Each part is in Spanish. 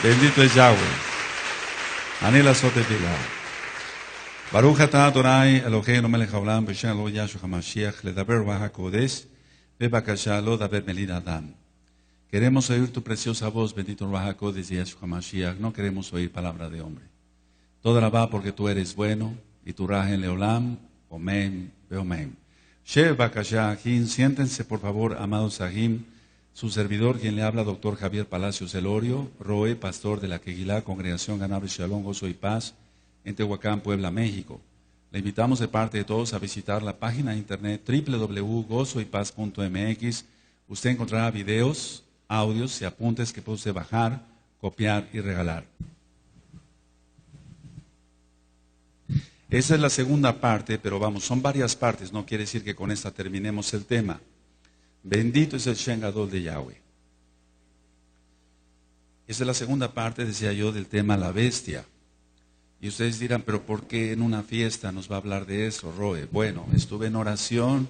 Bendito es Yahweh. Anila Sotefila. Baruch atah Adonai Eloheinu melech haolam b'shem lo Yahshua HaMashiach ledaber ruach hakodesh bebakasha lo daber melid adam. Queremos oír tu preciosa voz, bendito ruach hakodesh y Yahshua HaMashiach. No queremos oír palabra de hombre. Toda la va porque tú eres bueno y tu rajen leolam. Omen, beomen. Shev bakasha ajim. Siéntense por favor, amados ajim. Su servidor, quien le habla, doctor Javier Palacios Elorio, Roe, pastor de la Kegilá, Congregación Ganable Shalom, Gozo y Paz, en Tehuacán, Puebla, México. Le invitamos de parte de todos a visitar la página de internet www.gozoypaz.mx. Usted encontrará videos, audios y apuntes que puede usted bajar, copiar y regalar. Esa es la segunda parte, pero vamos, son varias partes, no quiere decir que con esta terminemos el tema. Bendito es el Shem Gadol de Yahweh. Esa es la segunda parte, decía yo, del tema la bestia. Y ustedes dirán, pero ¿por qué en una fiesta nos va a hablar de eso, Roe? Bueno, estuve en oración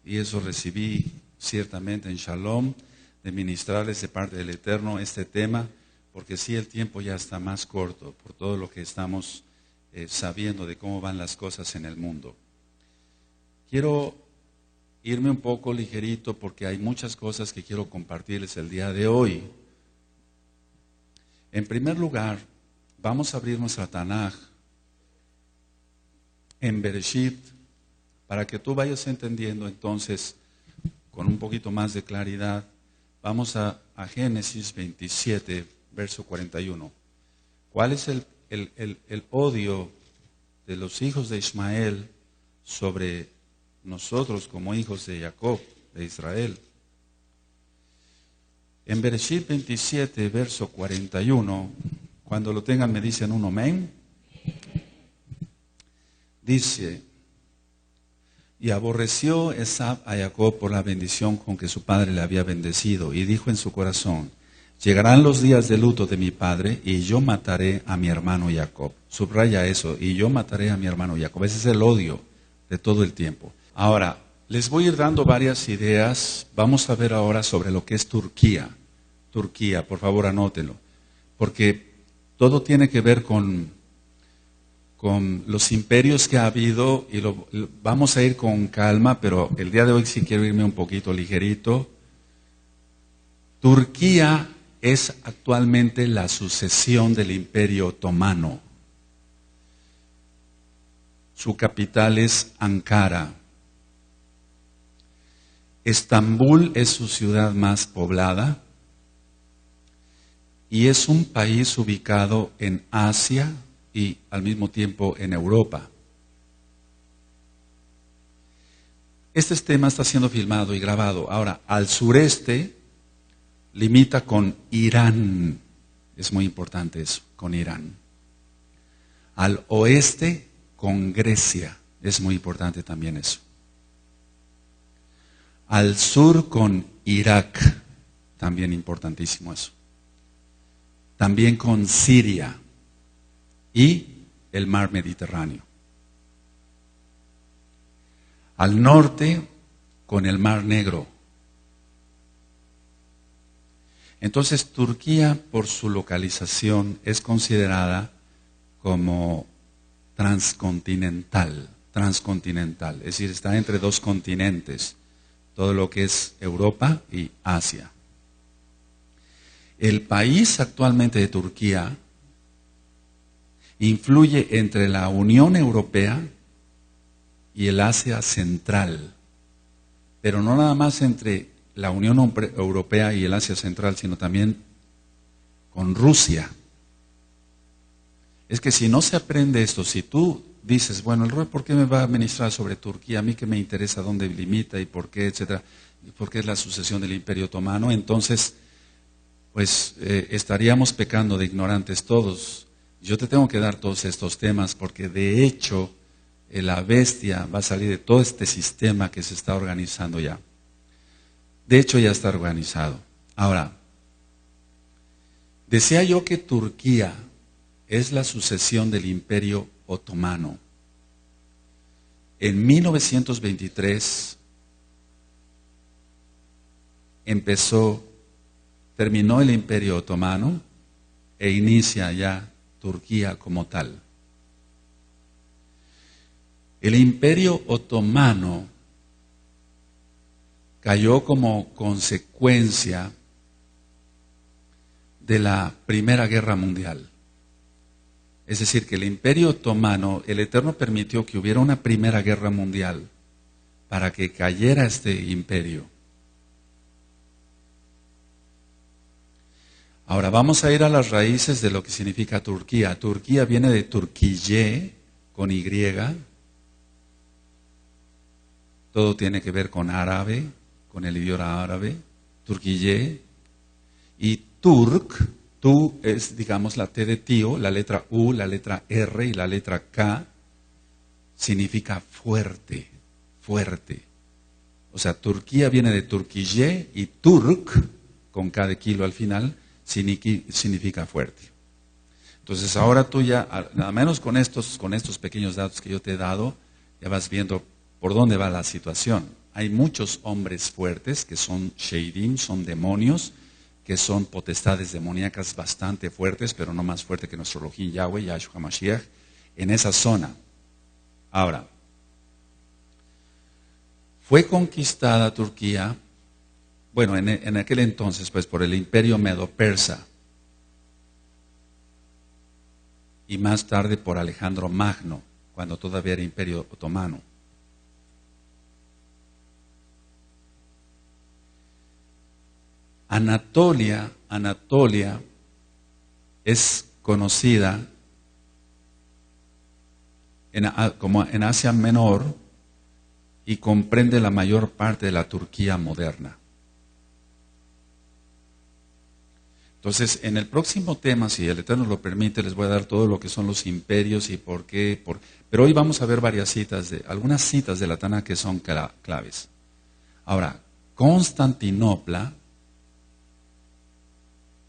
y eso recibí ciertamente en Shalom, de ministrarles de parte del Eterno este tema, porque sí el tiempo ya está más corto por todo lo que estamos sabiendo de cómo van las cosas en el mundo. Quiero irme un poco ligerito porque hay muchas cosas que quiero compartirles el día de hoy. En primer lugar, vamos a abrir nuestra Tanaj en Bereshit para que tú vayas entendiendo entonces con un poquito más de claridad. Vamos a Génesis 27, verso 41. ¿Cuál es el odio de los hijos de Ismael sobre nosotros como hijos de Jacob, de Israel? En Bereshit 27, verso 41, cuando lo tengan me dicen un amén. Dice, y aborreció Esab a Jacob por la bendición con que su padre le había bendecido, y dijo en su corazón, llegarán los días de luto de mi padre, y yo mataré a mi hermano Jacob. Subraya eso, y yo mataré a mi hermano Jacob. Ese es el odio de todo el tiempo. Ahora, les voy a ir dando varias ideas. Vamos a ver ahora sobre lo que es Turquía. Turquía, por favor anótenlo. Porque todo tiene que ver con los imperios que ha habido y vamos a ir con calma, pero el día de hoy sí quiero irme un poquito ligerito. Turquía es actualmente la sucesión del Imperio Otomano. Su capital es Ankara. Estambul es su ciudad más poblada y es un país ubicado en Asia y al mismo tiempo en Europa. Este tema está siendo filmado y grabado. Ahora, al sureste limita con Irán. Es muy importante eso, con Irán. Al oeste con Grecia. Es muy importante también eso. Al sur con Irak, también importantísimo eso. También con Siria y el mar Mediterráneo. Al norte con el mar Negro. Entonces Turquía, por su localización, es considerada como transcontinental, es decir, está entre dos continentes. Todo lo que es Europa y Asia. El país actualmente de Turquía influye entre la Unión Europea y el Asia Central, pero no nada más entre la Unión Europea y el Asia Central, sino también con Rusia. Es que si no se aprende esto, si tú dices, bueno, el Roe, ¿por qué me va a ministrar sobre Turquía? A mí que me interesa dónde limita y por qué, etcétera, y por qué es la sucesión del Imperio Otomano. Entonces, pues estaríamos pecando de ignorantes todos. Yo te tengo que dar todos estos temas porque de hecho la bestia va a salir de todo este sistema que se está organizando ya. De hecho ya está organizado. Ahora, decía yo que Turquía es la sucesión del Imperio Otomano. En 1923 terminó el Imperio Otomano e inicia ya Turquía como tal. El Imperio Otomano cayó como consecuencia de la Primera Guerra Mundial. Es decir, que el Imperio Otomano, el Eterno permitió que hubiera una Primera Guerra Mundial para que cayera este imperio. Ahora vamos a ir a las raíces de lo que significa Turquía. Turquía viene de Turquille, con Y. Todo tiene que ver con árabe, con el idioma árabe. Turquille. Y Turk, tú es, digamos, la T de tío, la letra U, la letra R y la letra K, significa fuerte, fuerte. O sea, Turquía viene de Turquille y Turk, con K de kilo al final, significa fuerte. Entonces ahora tú ya, nada menos con estos pequeños datos que yo te he dado, ya vas viendo por dónde va la situación. Hay muchos hombres fuertes que son sheidim, son demonios, que son potestades demoníacas bastante fuertes, pero no más fuerte que nuestro Elohim Yahweh, Yahshua HaMashiach, en esa zona. Ahora, fue conquistada Turquía, bueno, en aquel entonces, pues, por el Imperio Medo-Persa, y más tarde por Alejandro Magno, cuando todavía era Imperio Otomano. Anatolia es conocida como en Asia Menor y comprende la mayor parte de la Turquía moderna. Entonces, en el próximo tema, si el Eterno lo permite, les voy a dar todo lo que son los imperios y por qué. Pero hoy vamos a ver algunas citas de la Tanaj que son claves. Ahora, Constantinopla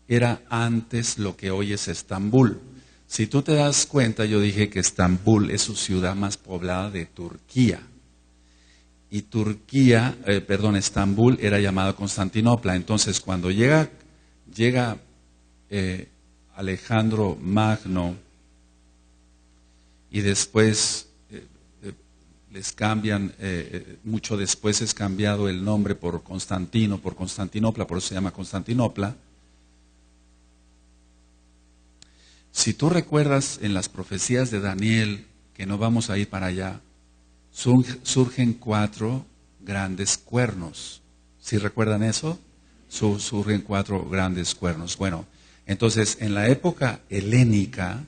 era antes lo que hoy es Estambul. Si tú te das cuenta, yo dije que Estambul es su ciudad más poblada de Turquía. Y Estambul era llamada Constantinopla. Entonces, cuando llega Alejandro Magno y después les cambian, mucho después es cambiado el nombre por Constantinopla, por eso se llama Constantinopla. Si tú recuerdas en las profecías de Daniel, que no vamos a ir para allá, surgen 4 grandes cuernos. ¿Sí recuerdan eso? Surgen 4 grandes cuernos. Bueno, entonces en la época helénica,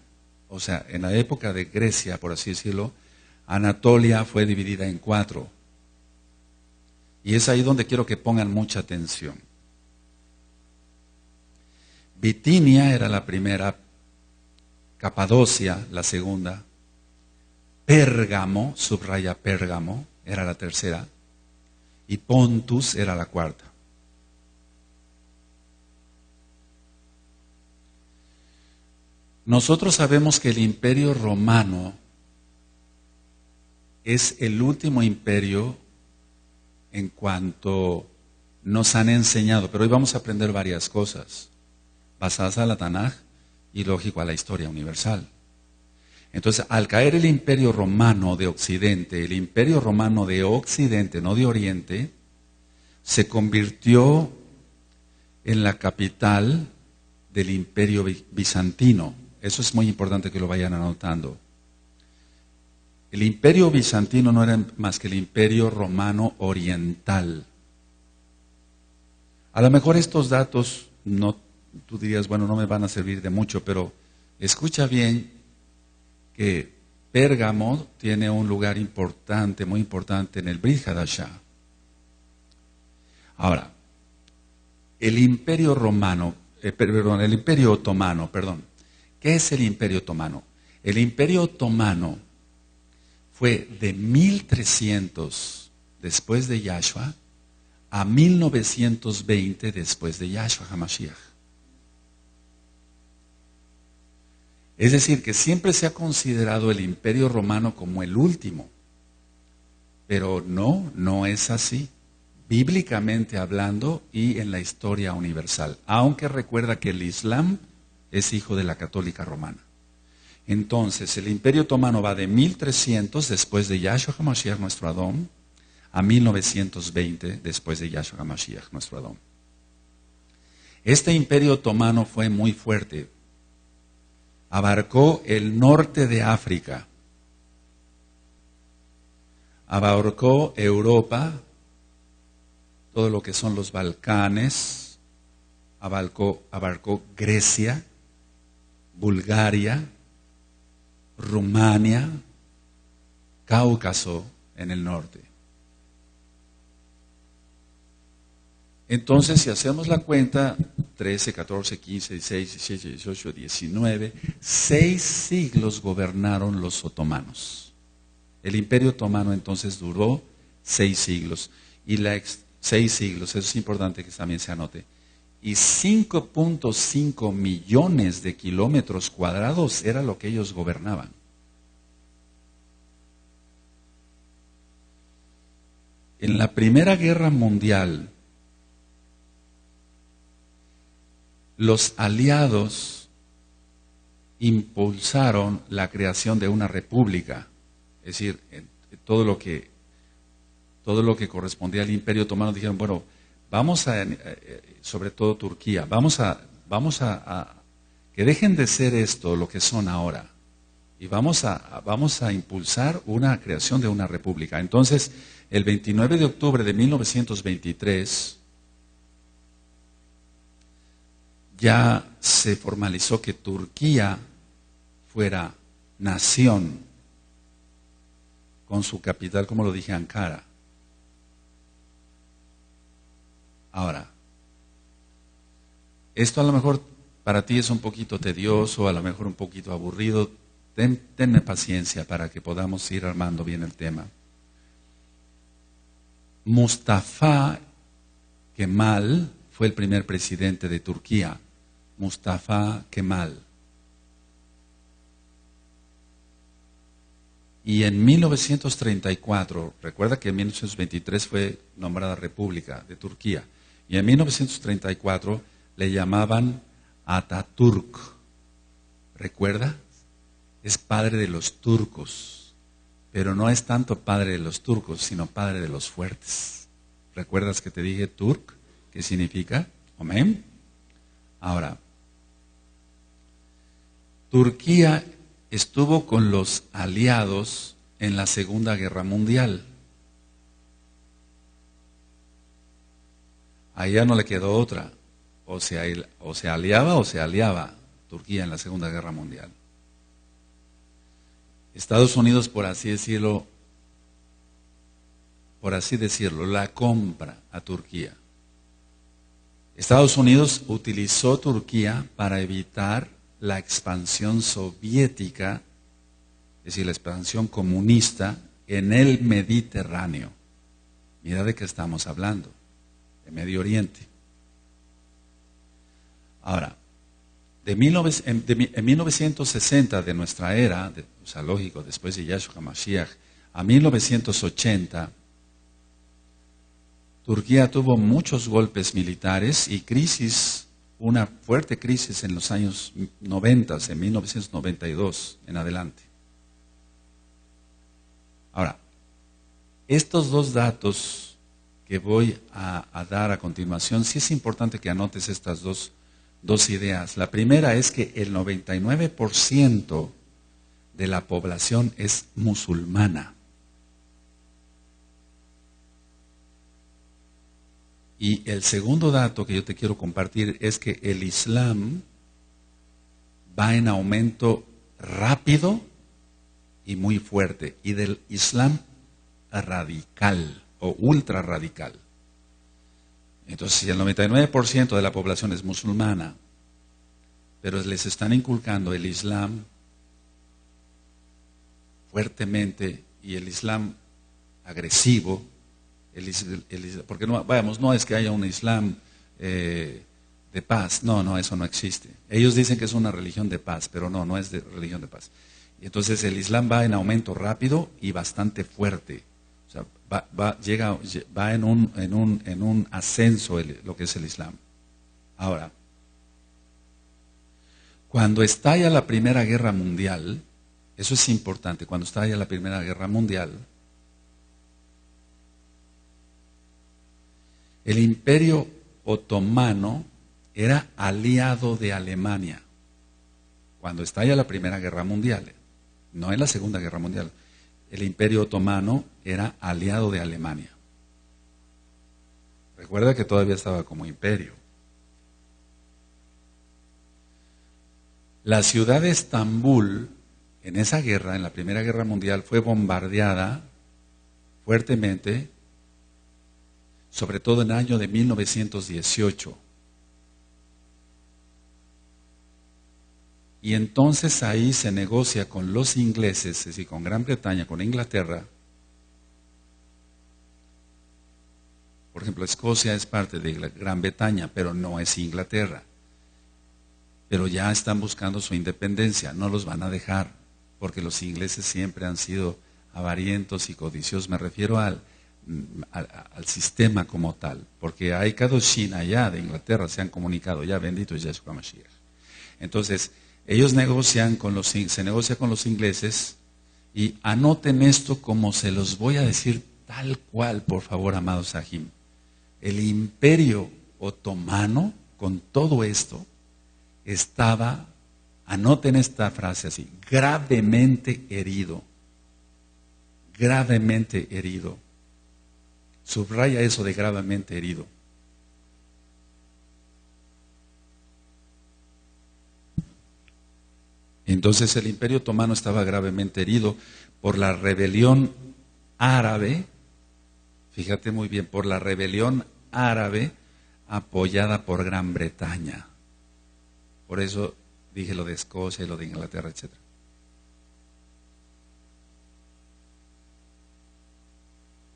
o sea, en la época de Grecia, por así decirlo, Anatolia fue dividida en 4. Y es ahí donde quiero que pongan mucha atención. Bitinia era la primera, Capadocia la segunda, Pérgamo, subraya Pérgamo, era la tercera, y Pontus era la cuarta. Nosotros sabemos que el Imperio Romano es el último imperio en cuanto nos han enseñado, pero hoy vamos a aprender varias cosas basadas en la Tanaj y lógico a la historia universal. Entonces, al caer el Imperio Romano de Occidente, el Imperio Romano de Occidente, no de Oriente, se convirtió en la capital del Imperio Bizantino. Eso es muy importante que lo vayan anotando. El Imperio Bizantino no era más que el Imperio Romano Oriental. A lo mejor estos datos, tú dirías, bueno, no me van a servir de mucho, pero escucha bien que Pérgamo tiene un lugar importante, muy importante en el Brit Hadashah. Ahora, el Imperio Otomano. ¿Qué es el Imperio Otomano? El Imperio Otomano fue de 1300 después de Yahshua a 1920 después de Yahshua HaMashiach. Es decir, que siempre se ha considerado el Imperio Romano como el último. Pero no es así. Bíblicamente hablando y en la historia universal. Aunque recuerda que el Islam es hijo de la católica romana. Entonces, el Imperio Otomano va de 1300 después de Yahshua HaMashiach, nuestro Adón, a 1920 después de Yahshua HaMashiach, nuestro Adón. Este Imperio Otomano fue muy fuerte. Abarcó el norte de África, abarcó Europa, todo lo que son los Balcanes, abarcó Grecia, Bulgaria, Rumania, Cáucaso en el norte. Entonces, si hacemos la cuenta, 13, 14, 15, 16, 17, 18, 19, 6 siglos gobernaron los otomanos. El Imperio Otomano entonces duró 6 siglos. Y 6 siglos, eso es importante que también se anote. Y 5.5 millones de kilómetros cuadrados era lo que ellos gobernaban. En la Primera Guerra Mundial, los aliados impulsaron la creación de una república, es decir, todo lo que correspondía al Imperio Otomano. Dijeron, bueno, vamos a, sobre todo Turquía, vamos a que dejen de ser esto lo que son ahora, y vamos a impulsar una creación de una república. Entonces, el 29 de octubre de 1923, ya se formalizó que Turquía fuera nación, con su capital, como lo dije, Ankara. Ahora, esto a lo mejor para ti es un poquito tedioso, a lo mejor un poquito aburrido. Tenme paciencia para que podamos ir armando bien el tema. Mustafa Kemal fue el primer presidente de Turquía. Mustafa Kemal. Y en 1934, recuerda que en 1923 fue nombrada República de Turquía, y en 1934 le llamaban Atatürk. ¿Recuerda? Es padre de los turcos, pero no es tanto padre de los turcos, sino padre de los fuertes. ¿Recuerdas que te dije Turk? ¿Qué significa? Amén. Ahora, Turquía estuvo con los aliados en la Segunda Guerra Mundial. A ella no le quedó otra. O se aliaba Turquía en la Segunda Guerra Mundial. Estados Unidos, por así decirlo, la compra a Turquía. Estados Unidos utilizó Turquía para evitar la expansión soviética, es decir, la expansión comunista en el Mediterráneo. Mira de qué estamos hablando, de Medio Oriente. Ahora, en 1960 de nuestra era, o sea, lógico, después de Yahshua HaMashiach, a 1980, Turquía tuvo muchos golpes militares y crisis, una fuerte crisis en los años 90, en 1992 en adelante. Ahora, estos dos datos que voy a dar a continuación, sí es importante que anotes estas dos ideas. La primera es que el 99% de la población es musulmana. Y el segundo dato que yo te quiero compartir es que el Islam va en aumento rápido y muy fuerte, y del Islam radical o ultra radical. Entonces, si el 99% de la población es musulmana, pero les están inculcando el Islam fuertemente, y el Islam agresivo, porque no es que haya un Islam de paz, no, eso no existe. Ellos dicen que es una religión de paz, pero no es de religión de paz. Y entonces el Islam va en aumento rápido y bastante fuerte. O sea, va en un ascenso lo que es el Islam. Ahora, Cuando estalla la Primera Guerra Mundial, eso es importante, cuando estalla la Primera Guerra Mundial, el Imperio Otomano era aliado de Alemania. Cuando estalla la Primera Guerra Mundial, no en la Segunda Guerra Mundial, el Imperio Otomano era aliado de Alemania. Recuerda que todavía estaba como imperio. La ciudad de Estambul, en esa guerra, en la Primera Guerra Mundial, fue bombardeada fuertemente, sobre todo en el año de 1918. Y entonces ahí se negocia con los ingleses, es decir, con Gran Bretaña, con Inglaterra. Por ejemplo, Escocia es parte de Gran Bretaña, pero no es Inglaterra. Pero ya están buscando su independencia, no los van a dejar, porque los ingleses siempre han sido avarientos y codiciosos. Me refiero al sistema como tal, porque hay Kadoshin allá de Inglaterra, se han comunicado ya, bendito es Yahshua Mashiach. Entonces, ellos se negocia con los ingleses, y anoten esto como se los voy a decir tal cual, por favor, amados Sahim. El Imperio Otomano, con todo esto, estaba, anoten esta frase así, gravemente herido. Gravemente herido. Subraya eso de gravemente herido. Entonces el Imperio Otomano estaba gravemente herido por la rebelión árabe, fíjate muy bien, por la rebelión árabe apoyada por Gran Bretaña. Por eso dije lo de Escocia y lo de Inglaterra, etc.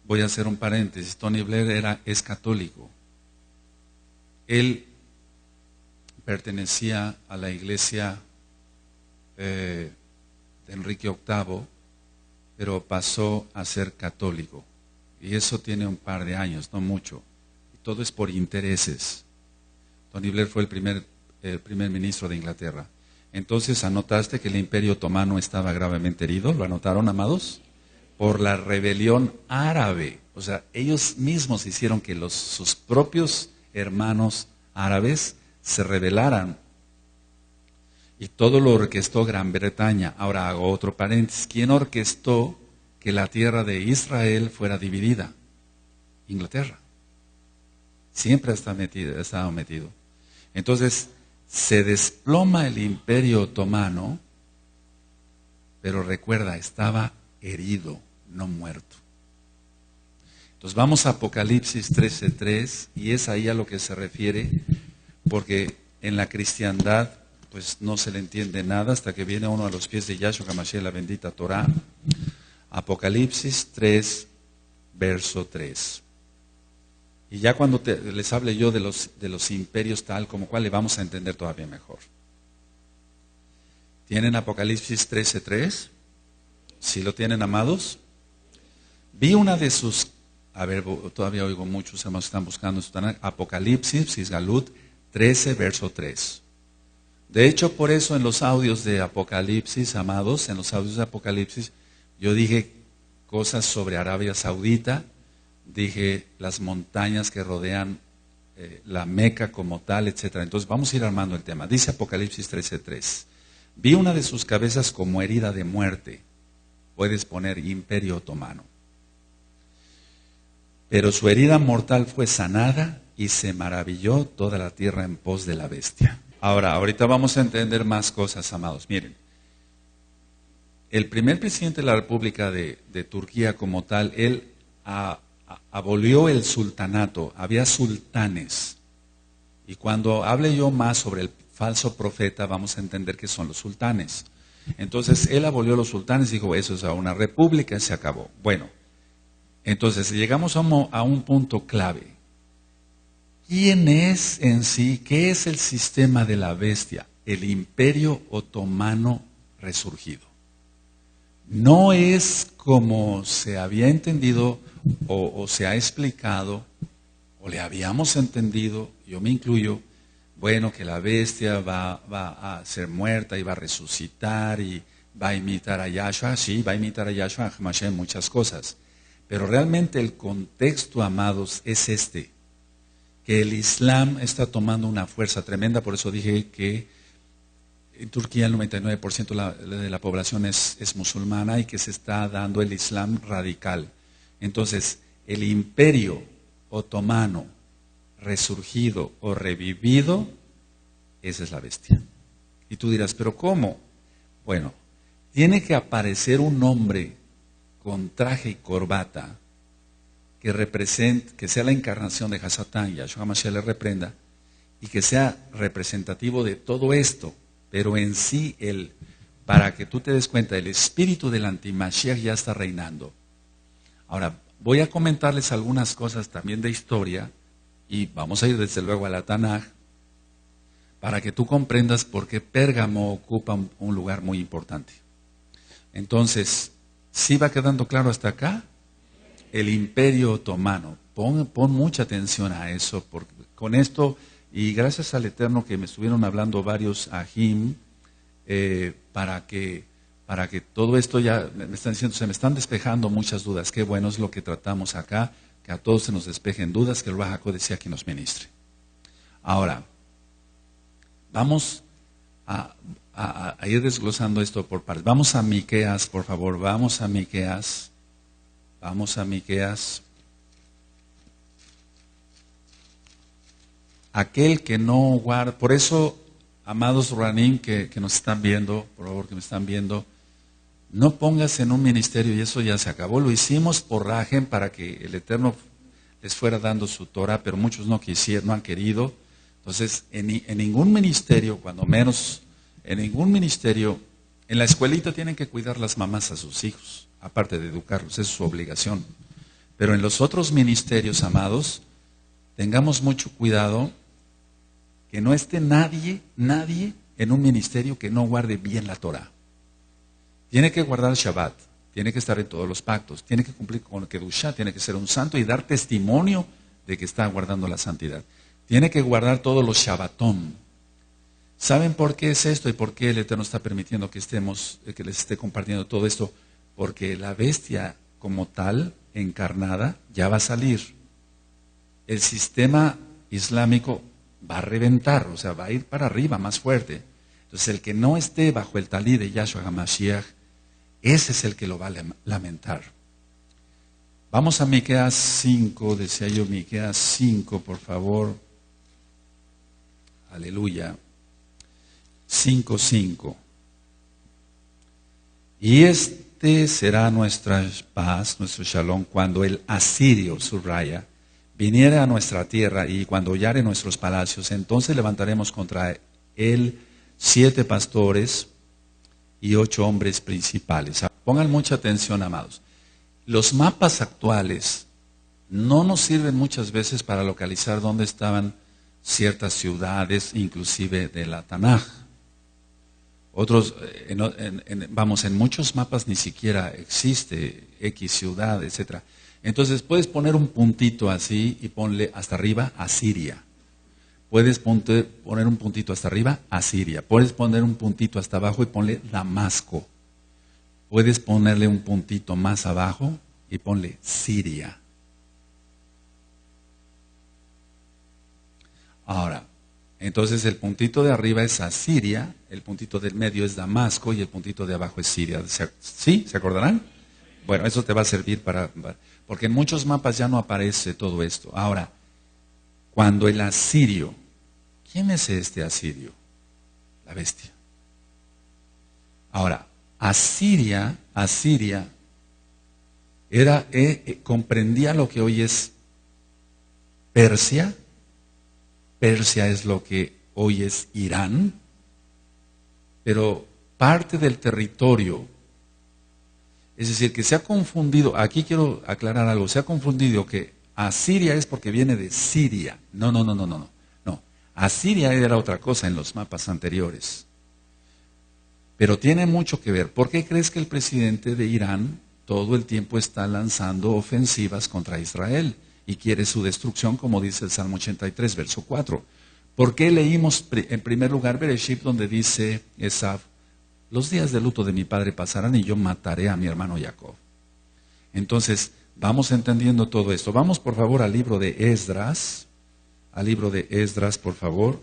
Voy a hacer un paréntesis. Tony Blair es católico. Él pertenecía a la iglesia de Enrique VIII, pero pasó a ser católico. Y eso tiene un par de años, no mucho. Y todo es por intereses. Tony Blair fue el primer ministro de Inglaterra. Entonces, ¿anotaste que el Imperio Otomano estaba gravemente herido? ¿Lo anotaron, amados? Por la rebelión árabe. O sea, ellos mismos hicieron que sus propios hermanos árabes se rebelaran. Y todo lo orquestó Gran Bretaña. Ahora hago otro paréntesis. ¿Quién orquestó que la tierra de Israel fuera dividida? Inglaterra. Siempre ha estado metido. Entonces, se desploma el Imperio Otomano, pero recuerda, estaba herido, no muerto. Entonces vamos a Apocalipsis 13:3, y es ahí a lo que se refiere, porque en la cristiandad pues no se le entiende nada hasta que viene uno a los pies de Yahshua HaMashiach, la bendita Torah. Apocalipsis 3, verso 3. Y ya cuando les hable yo de los imperios tal como cual, le vamos a entender todavía mejor. ¿Tienen Apocalipsis 13:3? ¿Sí lo tienen, amados? Vi una de sus, todavía oigo muchos hermanos que están buscando, Apocalipsis, Sisgalut 13, verso 3. De hecho, por eso en los audios de Apocalipsis, amados, en los audios de Apocalipsis, yo dije cosas sobre Arabia Saudita, dije las montañas que rodean la Meca como tal, etc. Entonces vamos a ir armando el tema. Dice Apocalipsis 13:3. Vi una de sus cabezas como herida de muerte. Puedes poner Imperio Otomano. Pero su herida mortal fue sanada y se maravilló toda la tierra en pos de la bestia. Ahorita vamos a entender más cosas, amados. Miren, el primer presidente de la República de Turquía como tal, él abolió el sultanato, había sultanes. Y cuando hable yo más sobre el falso profeta, vamos a entender qué son los sultanes. Entonces, él abolió los sultanes y dijo, eso es una república, se acabó. Bueno, entonces llegamos a un punto clave. ¿Quién es en sí? ¿Qué es el sistema de la bestia? El Imperio Otomano resurgido. No es como se había entendido o se ha explicado, o le habíamos entendido, yo me incluyo, bueno, que la bestia va a ser muerta y va a resucitar y va a imitar a Yahshua. Sí, va a imitar a Yahshua, a Hamashiach, muchas cosas. Pero realmente el contexto, amados, es este. Que el Islam está tomando una fuerza tremenda. Por eso dije que en Turquía el 99% de la población es musulmana y que se está dando el Islam radical. Entonces, el imperio otomano resurgido o revivido, esa es la bestia. Y tú dirás, ¿pero cómo? Bueno, tiene que aparecer un hombre con traje y corbata que sea la encarnación de Hasatán, Yahshua Mashiach le reprenda, y que sea representativo de todo esto, pero en sí, para que tú te des cuenta, el espíritu del antimashiach ya está reinando. Ahora, voy a comentarles algunas cosas también de historia, y vamos a ir desde luego a la Tanaj, para que tú comprendas por qué Pérgamo ocupa un lugar muy importante. Entonces, ¿sí va quedando claro hasta acá? El Imperio Otomano. Pon mucha atención a eso, porque con esto, y gracias al Eterno que me estuvieron hablando varios ajim, para que todo esto ya me están diciendo, se me están despejando muchas dudas. Qué bueno es lo que tratamos acá, que a todos se nos despejen dudas, que el Ruach HaKodesh sea quien nos ministre. Ahora, vamos a ir desglosando esto por partes. Vamos a Miqueas, por favor, vamos a Miqueas. Vamos a Miqueas. Aquel que no guarda, por eso, amados Ranim que nos están viendo, por favor que me están viendo, no pongas en un ministerio, y eso ya se acabó. Lo hicimos por Rajem para que el Eterno les fuera dando su Torah, pero muchos no quisieron, no han querido. Entonces, en ningún ministerio, cuando menos, en ningún ministerio, en la escuelita tienen que cuidar las mamás a sus hijos, aparte de educarlos, es su obligación. Pero en los otros ministerios, amados, tengamos mucho cuidado que no esté nadie en un ministerio que no guarde bien la Torah. Tiene que guardar el Shabbat, tiene que estar en todos los pactos, tiene que cumplir con el Kedushá, tiene que ser un santo y dar testimonio de que está guardando la santidad. Tiene que guardar todos los Shabbatón. ¿Saben por qué es esto y por qué el Eterno está permitiendo que les esté compartiendo todo esto? Porque la bestia como tal, encarnada, ya va a salir. El sistema islámico va a reventar, o sea, va a ir para arriba más fuerte. Entonces, el que no esté bajo el talí de Yahshua HaMashiach, ese es el que lo va a lamentar. Vamos a Miqueas 5, decía yo, Miqueas 5, por favor. Aleluya. 5:5. Y este será nuestra paz, nuestro shalom, cuando el asirio, subraya, viniere a nuestra tierra y cuando hollare nuestros palacios, entonces levantaremos contra él 7 pastores y 8 hombres principales. Pongan mucha atención, amados. Los mapas actuales no nos sirven muchas veces para localizar dónde estaban ciertas ciudades, inclusive de la Tanaj. Otros, en muchos mapas ni siquiera existe X ciudad, etc. Entonces puedes poner un puntito así y ponle hasta arriba Asiria. Puedes poner un puntito hasta arriba Asiria. Puedes poner un puntito hasta abajo y ponle Damasco. Puedes ponerle un puntito más abajo y ponle Siria. Ahora, entonces el puntito de arriba es Asiria, el puntito del medio es Damasco y el puntito de abajo es Siria. ¿Sí? ¿Se acordarán? Bueno, eso te va a servir porque en muchos mapas ya no aparece todo esto. Ahora, cuando el asirio, ¿quién es este asirio? La bestia. Ahora, Asiria comprendía lo que hoy es Persia. Persia es lo que hoy es Irán, pero parte del territorio, es decir, que se ha confundido, aquí quiero aclarar algo, se ha confundido que Asiria es porque viene de Siria. No. Asiria era otra cosa en los mapas anteriores. Pero tiene mucho que ver. ¿Por qué crees que el presidente de Irán todo el tiempo está lanzando ofensivas contra Israel y quiere su destrucción, como dice el Salmo 83, verso 4? ¿Por qué leímos en primer lugar Bereshit, donde dice Esaf, los días de luto de mi padre pasarán y yo mataré a mi hermano Jacob? Entonces, vamos entendiendo todo esto. Vamos por favor al libro de Esdras, por favor.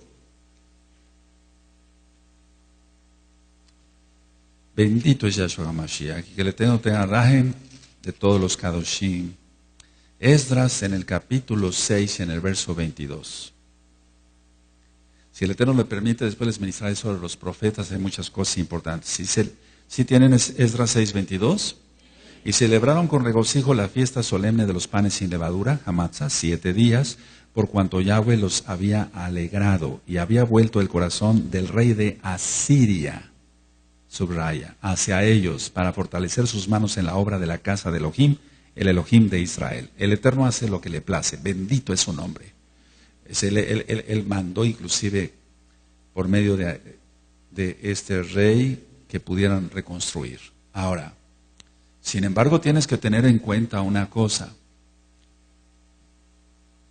Bendito es Yahshua HaMashiach, que el Eterno tenga rajem de todos los Kadoshim. Esdras en el capítulo 6, en el verso 22. Si el Eterno le permite, después les ministraré sobre los profetas, hay muchas cosas importantes. Si tienen Esdras 6, 22. Y celebraron con regocijo la fiesta solemne de los panes sin levadura, Hamatzah, 7 días, por cuanto Yahweh los había alegrado y había vuelto el corazón del rey de Asiria, subraya, hacia ellos, para fortalecer sus manos en la obra de la casa de Elohim, el Elohim de Israel. El Eterno hace lo que le place, bendito es su nombre. Él mandó inclusive por medio de este rey que pudieran reconstruir. Ahora, sin embargo, tienes que tener en cuenta una cosa,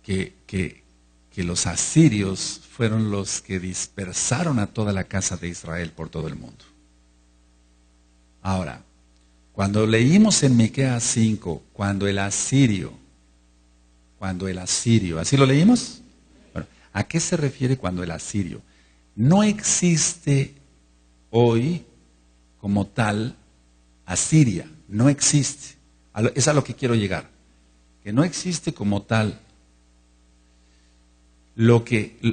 que los asirios fueron los que dispersaron a toda la casa de Israel por todo el mundo. Ahora, cuando leímos en Miqueas 5, cuando el asirio, ¿así lo leímos? Bueno, ¿a qué se refiere cuando el asirio? No existe hoy como tal Asiria, no existe. Es a lo que quiero llegar, que no existe como tal.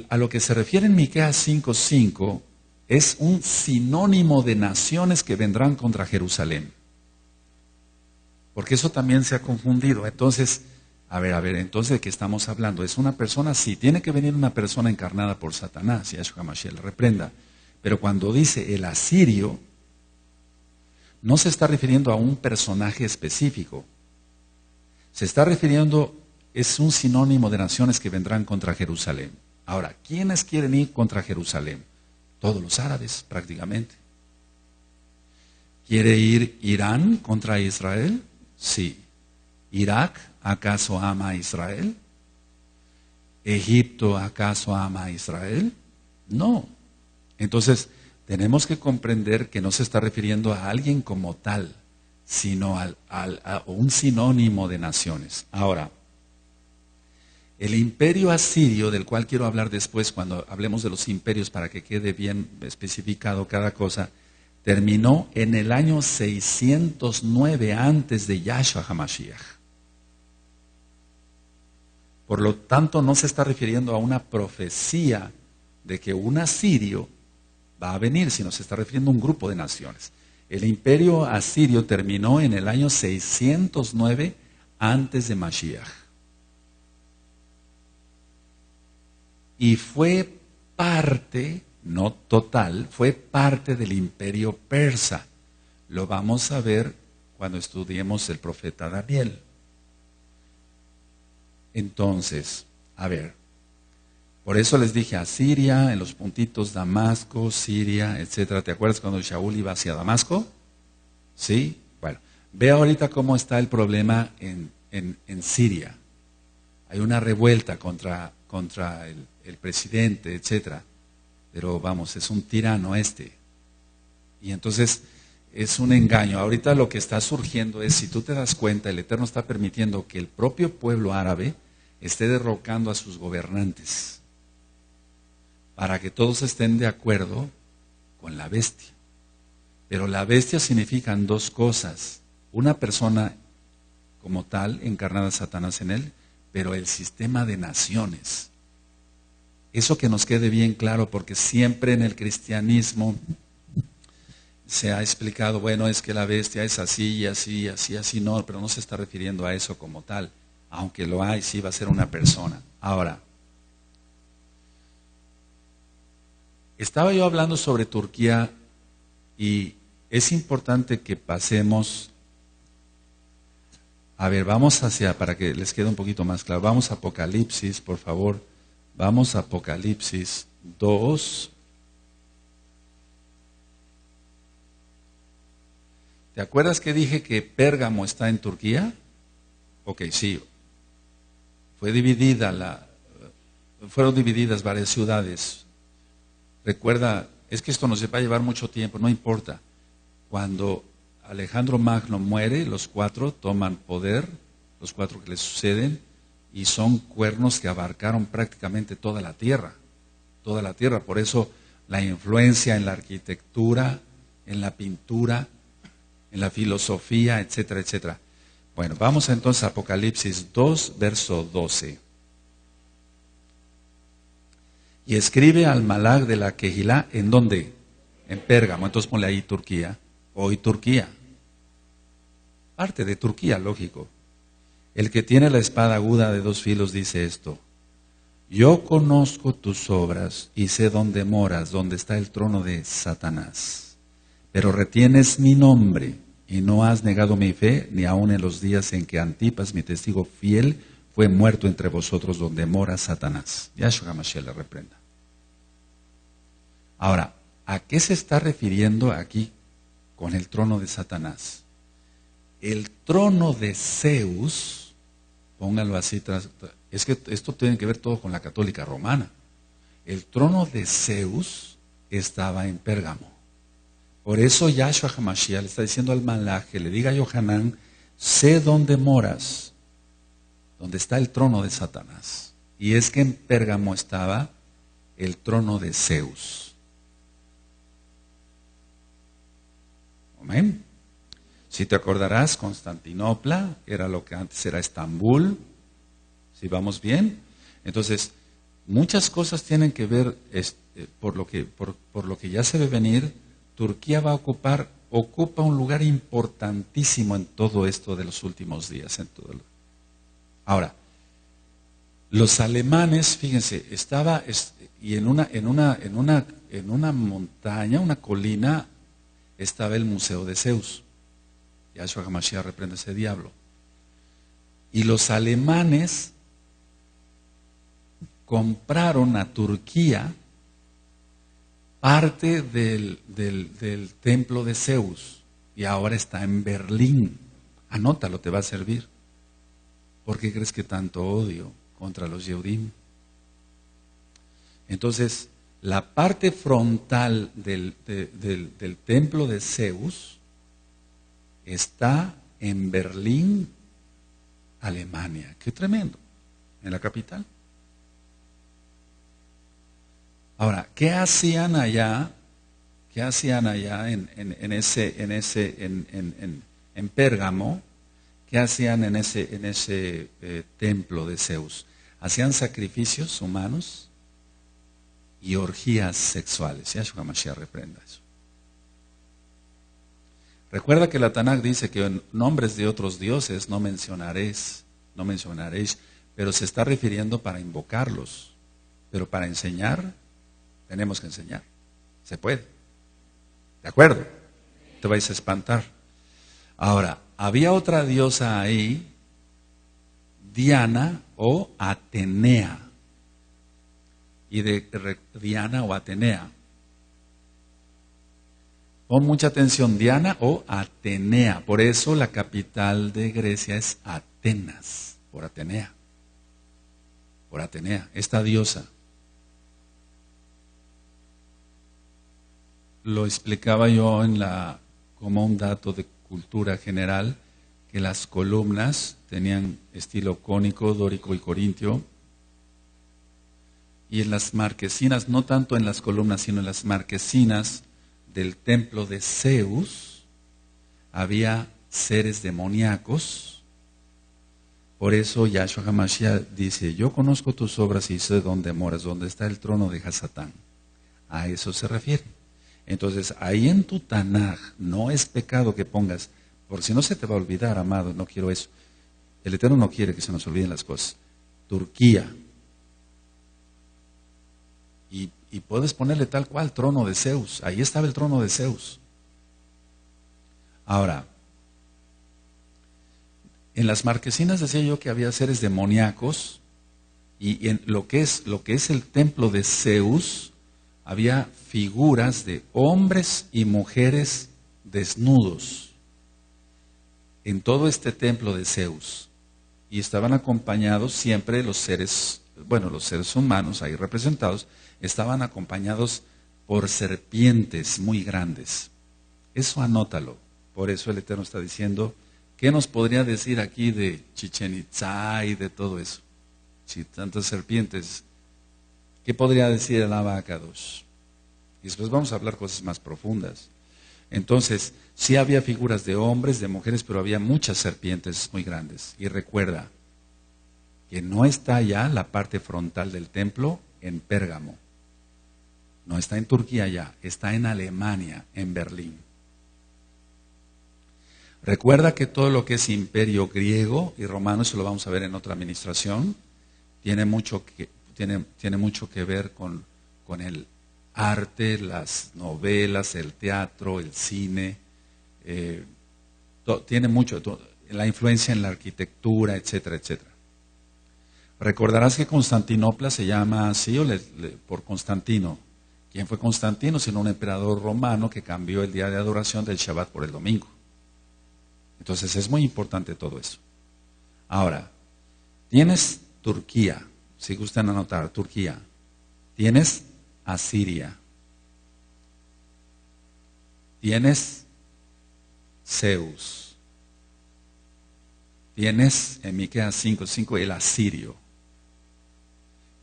A lo que se refiere en Miqueas 5:5 es un sinónimo de naciones que vendrán contra Jerusalén. Porque eso también se ha confundido. Entonces, entonces ¿de qué estamos hablando? ¿Es una persona? Sí, tiene que venir una persona encarnada por Satanás, y Yahshua HaMashiach le reprenda. Pero cuando dice el asirio, no se está refiriendo a un personaje específico. Se está refiriendo, es un sinónimo de naciones que vendrán contra Jerusalén. Ahora, ¿quiénes quieren ir contra Jerusalén? Todos los árabes, prácticamente. ¿Quiere ir Irán contra Israel? Sí. ¿Irak acaso ama a Israel? ¿Egipto acaso ama a Israel? No. Entonces, tenemos que comprender que no se está refiriendo a alguien como tal, sino a un sinónimo de naciones. Ahora, el imperio asirio, del cual quiero hablar después cuando hablemos de los imperios para que quede bien especificado cada cosa, terminó en el año 609 antes de Yahshua HaMashiach. Por lo tanto, no se está refiriendo a una profecía de que un asirio va a venir, sino se está refiriendo a un grupo de naciones. El imperio asirio terminó en el año 609 antes de Mashiach. Y fue parte, no total, fue parte del imperio persa. Lo vamos a ver cuando estudiemos el profeta Daniel. Entonces, por eso les dije Asiria, en los puntitos Damasco, Siria, etcétera. ¿Te acuerdas cuando Shaul iba hacia Damasco? ¿Sí? Bueno, ve ahorita cómo está el problema en Siria. Hay una revuelta contra el presidente, etcétera. Pero vamos, es un tirano este. Y entonces es un engaño. Ahorita lo que está surgiendo es, si tú te das cuenta, el Eterno está permitiendo que el propio pueblo árabe esté derrocando a sus gobernantes, para que todos estén de acuerdo con la bestia. Pero la bestia significan dos cosas: una persona como tal, encarnada Satanás en él, pero el sistema de naciones. Eso que nos quede bien claro, porque siempre en el cristianismo se ha explicado, bueno, es que la bestia es así y así y así, así, no, pero no se está refiriendo a eso como tal. Aunque lo hay, sí va a ser una persona. Ahora, estaba yo hablando sobre Turquía y es importante que pasemos, vamos para que les quede un poquito más claro, vamos a Apocalipsis, por favor, vamos a Apocalipsis 2. ¿Te acuerdas que dije que Pérgamo está en Turquía? Ok, sí. Fue dividida fueron divididas varias ciudades. Recuerda, es que esto nos va a llevar mucho tiempo, no importa. Cuando Alejandro Magno muere, los 4 toman poder, los 4 que le suceden, y son cuernos que abarcaron prácticamente toda la tierra. Toda la tierra. Por eso la influencia en la arquitectura, en la pintura, en la filosofía, etcétera, etcétera. Bueno, vamos entonces a Apocalipsis 2, verso 12. Y escribe al Malach de la Kehilá, ¿en dónde? En Pérgamo. Entonces ponle ahí Turquía. Hoy Turquía. Parte de Turquía, lógico. El que tiene la espada aguda de 2 filos dice esto: yo conozco tus obras y sé dónde moras, donde está el trono de Satanás. Pero retienes mi nombre y no has negado mi fe, ni aun en los días en que Antipas, mi testigo fiel, fue muerto entre vosotros, donde mora Satanás. Yahshua HaMashiach le reprenda. Ahora, ¿a qué se está refiriendo aquí con el trono de Satanás? El trono de Zeus, póngalo así, es que esto tiene que ver todo con la católica romana. El trono de Zeus estaba en Pérgamo. Por eso Yahshua HaMashiach le está diciendo al Malach que le diga a Yohanan: sé dónde moras, donde está el trono de Satanás. Y es que en Pérgamo estaba el trono de Zeus. Amén. Si te acordarás, Constantinopla era lo que antes era Estambul. Si vamos bien. Entonces, muchas cosas tienen que ver, por lo que ya se ve venir. Turquía va a ocupa un lugar importantísimo en todo esto de los últimos días. Ahora, los alemanes, fíjense, y en una montaña, una colina, estaba el Museo de Zeus. Yahshua HaMashiach reprende ese diablo. Y los alemanes compraron a Turquía parte del templo de Zeus, y ahora está en Berlín. Anótalo, te va a servir. ¿Por qué crees que tanto odio contra los Yehudim? Entonces, la parte frontal del templo de Zeus está en Berlín, Alemania. ¡Qué tremendo! En la capital. Ahora, ¿qué hacían allá? ¿Qué hacían allá en Pérgamo? ¿Qué hacían en ese templo de Zeus? Hacían sacrificios humanos y orgías sexuales. Yahshua HaMashiach reprenda eso. Recuerda que la Tanakh dice que en nombres de otros dioses no mencionaréis, pero se está refiriendo para invocarlos. Pero para enseñar, tenemos que enseñar. Se puede. ¿De acuerdo? Te vais a espantar. Ahora, había otra diosa ahí, Diana o Atenea. Y de Diana o Atenea. Pon mucha atención, Diana o Atenea. Por eso la capital de Grecia es Atenas, por Atenea. Por Atenea, esta diosa. Lo explicaba yo como un dato de cultura general, que las columnas tenían estilo cónico, dórico y corintio. Y en las marquesinas, no tanto en las columnas, sino en las marquesinas del templo de Zeus, había seres demoníacos. Por eso Yahshua HaMashiach dice: yo conozco tus obras y sé dónde moras, donde está el trono de Hasatán. A eso se refiere. Entonces, ahí en tu Tanaj no es pecado que pongas, por si no se te va a olvidar, amado, no quiero eso. El Eterno no quiere que se nos olviden las cosas. Turquía. Y puedes ponerle tal cual, trono de Zeus. Ahí estaba el trono de Zeus. Ahora, en las marquesinas decía yo que había seres demoníacos, y en lo que es el templo de Zeus, había figuras de hombres y mujeres desnudos en todo este templo de Zeus. Y estaban acompañados siempre los seres bueno, los seres humanos ahí representados, estaban acompañados por serpientes muy grandes. Eso anótalo. Por eso el Eterno está diciendo, ¿qué nos podría decir aquí de Chichén Itzá y de todo eso? Si tantas serpientes, ¿qué podría decir el Abacados? Y después vamos a hablar cosas más profundas. Entonces, sí había figuras de hombres, de mujeres, pero había muchas serpientes muy grandes. Y recuerda que no está ya la parte frontal del templo en Pérgamo. No está en Turquía ya, está en Alemania, en Berlín. Recuerda que todo lo que es imperio griego y romano, eso lo vamos a ver en otra administración, tiene mucho que ver con el arte, las novelas, el teatro, el cine, tiene mucho, la influencia en la arquitectura, etcétera, etcétera. Recordarás que Constantinopla se llama así por Constantino. ¿Quién fue Constantino? Sino un emperador romano que cambió el día de adoración del Shabbat por el domingo. Entonces es muy importante todo eso. Ahora, tienes Turquía, si gustan anotar, Turquía. Tienes Asiria. Tienes Zeus. Tienes en Miqueas 5:5 el asirio.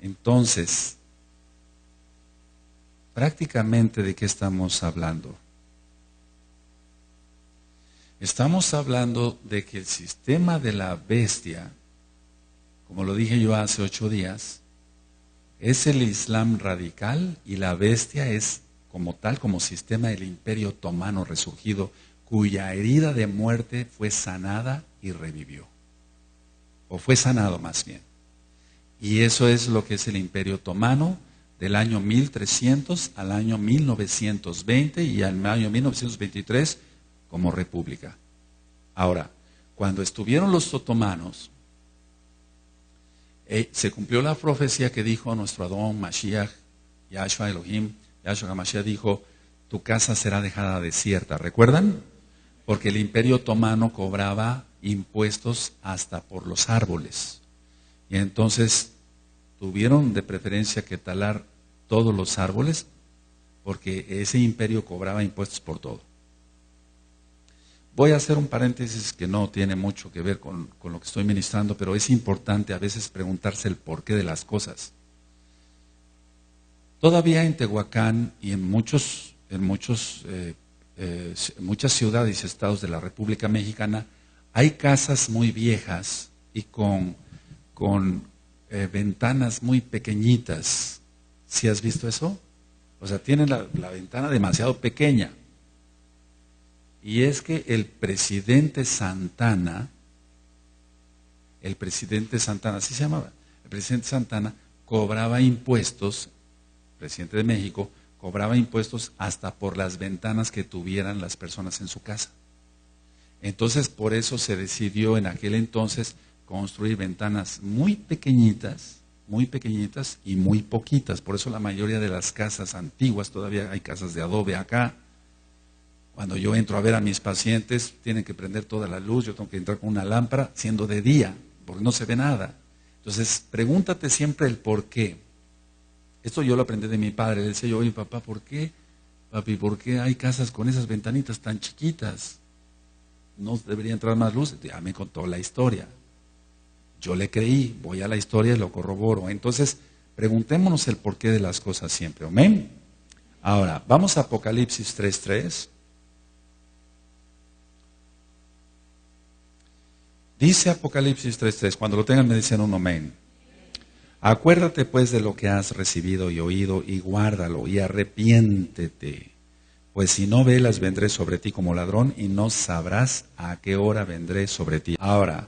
Entonces, prácticamente ¿de qué estamos hablando? Estamos hablando de que el sistema de la bestia, como lo dije yo hace 8 días, es el Islam radical y la bestia es como tal, como sistema del Imperio Otomano resurgido, cuya herida de muerte fue sanada y revivió. O fue sanado más bien. Y eso es lo que es el Imperio Otomano del año 1300 al año 1920 y al año 1923 como república. Ahora, cuando estuvieron los otomanos, se cumplió la profecía que dijo nuestro Adón, Mashiach, Yahshua Elohim, Yahshua HaMashiach dijo, tu casa será dejada desierta. ¿Recuerdan? Porque el Imperio Otomano cobraba impuestos hasta por los árboles. Y entonces tuvieron de preferencia que talar todos los árboles, porque ese imperio cobraba impuestos por todo. Voy a hacer un paréntesis que no tiene mucho que ver con lo que estoy ministrando, pero es importante a veces preguntarse el porqué de las cosas. Todavía en Tehuacán y en muchas ciudades y estados de la República Mexicana hay casas muy viejas y con ventanas muy pequeñitas. ¿Sí has visto eso? O sea, tienen la ventana demasiado pequeña. Y es que el presidente Santana, así se llamaba, el presidente Santana cobraba impuestos, presidente de México, cobraba impuestos hasta por las ventanas que tuvieran las personas en su casa. Entonces, por eso se decidió en aquel entonces construir ventanas muy pequeñitas y muy poquitas. Por eso la mayoría de las casas antiguas, todavía hay casas de adobe acá. Cuando yo entro a ver a mis pacientes, tienen que prender toda la luz, yo tengo que entrar con una lámpara, siendo de día, porque no se ve nada. Entonces, pregúntate siempre el por qué. Esto yo lo aprendí de mi padre. Le decía yo, oye papá, ¿por qué? Papi, ¿por qué hay casas con esas ventanitas tan chiquitas? ¿No debería entrar más luz? Ya me contó la historia. Yo le creí, voy a la historia y lo corroboro. Entonces, preguntémonos el porqué de las cosas siempre. ¿Amén? Ahora, vamos a Apocalipsis 3:3. Dice Apocalipsis 3:3, cuando lo tengan me dicen un amén. Acuérdate pues de lo que has recibido y oído y guárdalo y arrepiéntete. Pues si no velas vendré sobre ti como ladrón y no sabrás a qué hora vendré sobre ti. Ahora,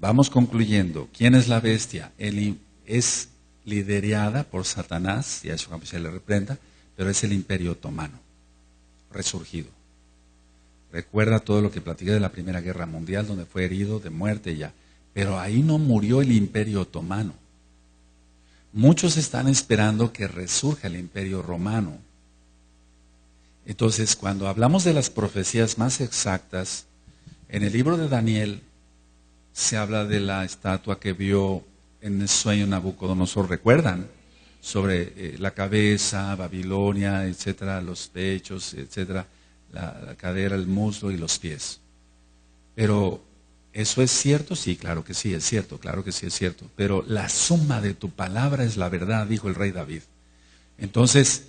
vamos concluyendo. ¿Quién es la bestia? Es liderada por Satanás, y a eso se le reprenda, pero es el Imperio Otomano, resurgido. Recuerda todo lo que platiqué de la Primera Guerra Mundial, donde fue herido de muerte ya. Pero ahí no murió el Imperio Otomano. Muchos están esperando que resurja el Imperio Romano. Entonces, cuando hablamos de las profecías más exactas, en el libro de Daniel se habla de la estatua que vio en el sueño Nabucodonosor, recuerdan, sobre la cabeza, Babilonia, etcétera, los pechos, etcétera, la cadera, el muslo y los pies. Pero, ¿eso es cierto? Sí, claro que sí, es cierto, claro que sí es cierto. Pero la suma de tu palabra es la verdad, dijo el rey David. Entonces,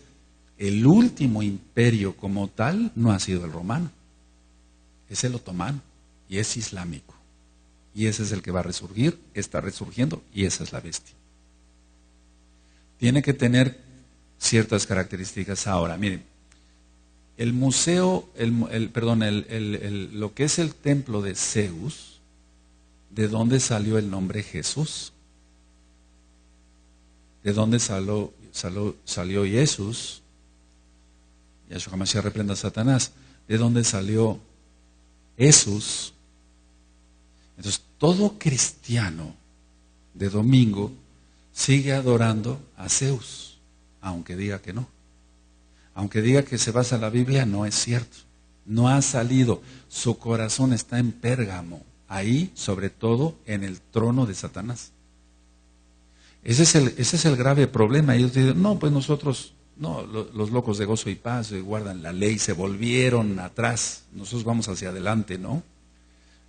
el último imperio como tal no ha sido el romano, es el otomano y es islámico. Y ese es el que va a resurgir, está resurgiendo y esa es la bestia. Tiene que tener ciertas características. Ahora, miren, el museo, lo que es el templo de Zeus, ¿de dónde salió el nombre Jesús? ¿De dónde salió Jesús? Yahshua HaMashiach reprenda a Satanás. ¿De dónde salió Jesús? Entonces, todo cristiano de domingo sigue adorando a Zeus, aunque diga que no. Aunque diga que se basa en la Biblia, no es cierto. No ha salido. Su corazón está en Pérgamo, ahí, sobre todo, en el trono de Satanás. Ese es el grave problema. Ellos dicen, no, pues nosotros, no, los locos de gozo y paz guardan la ley, se volvieron atrás, nosotros vamos hacia adelante, ¿no?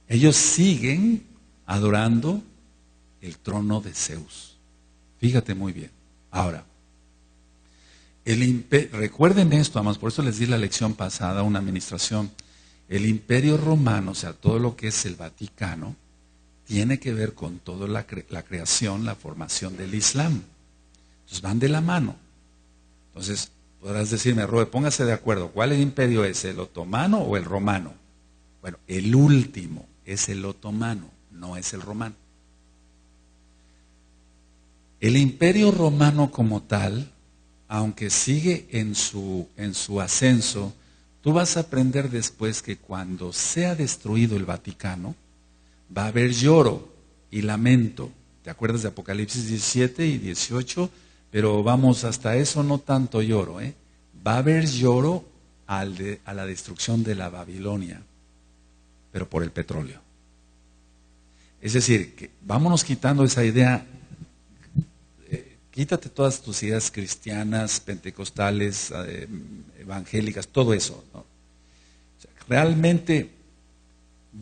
Ellos siguen adorando el trono de Zeus. Fíjate muy bien. Ahora, recuerden esto, además, por eso les di la lección pasada, una administración. El imperio romano, o sea, todo lo que es el Vaticano, tiene que ver con toda la creación, la formación del Islam. Entonces van de la mano. Entonces, podrás decirme, Roe, póngase de acuerdo, ¿cuál imperio es, el otomano o el romano? Bueno, el último es el otomano, no es el romano. El imperio romano como tal, aunque sigue en su ascenso, tú vas a aprender después que cuando sea destruido el Vaticano, va a haber lloro y lamento. ¿Te acuerdas de Apocalipsis 17 y 18? Pero vamos, hasta eso no tanto lloro. Va a haber lloro a la destrucción de la Babilonia, pero por el petróleo. Es decir, que vámonos quitando esa idea. Quítate todas tus ideas cristianas, pentecostales, evangélicas, todo eso, ¿no? O sea, ¿realmente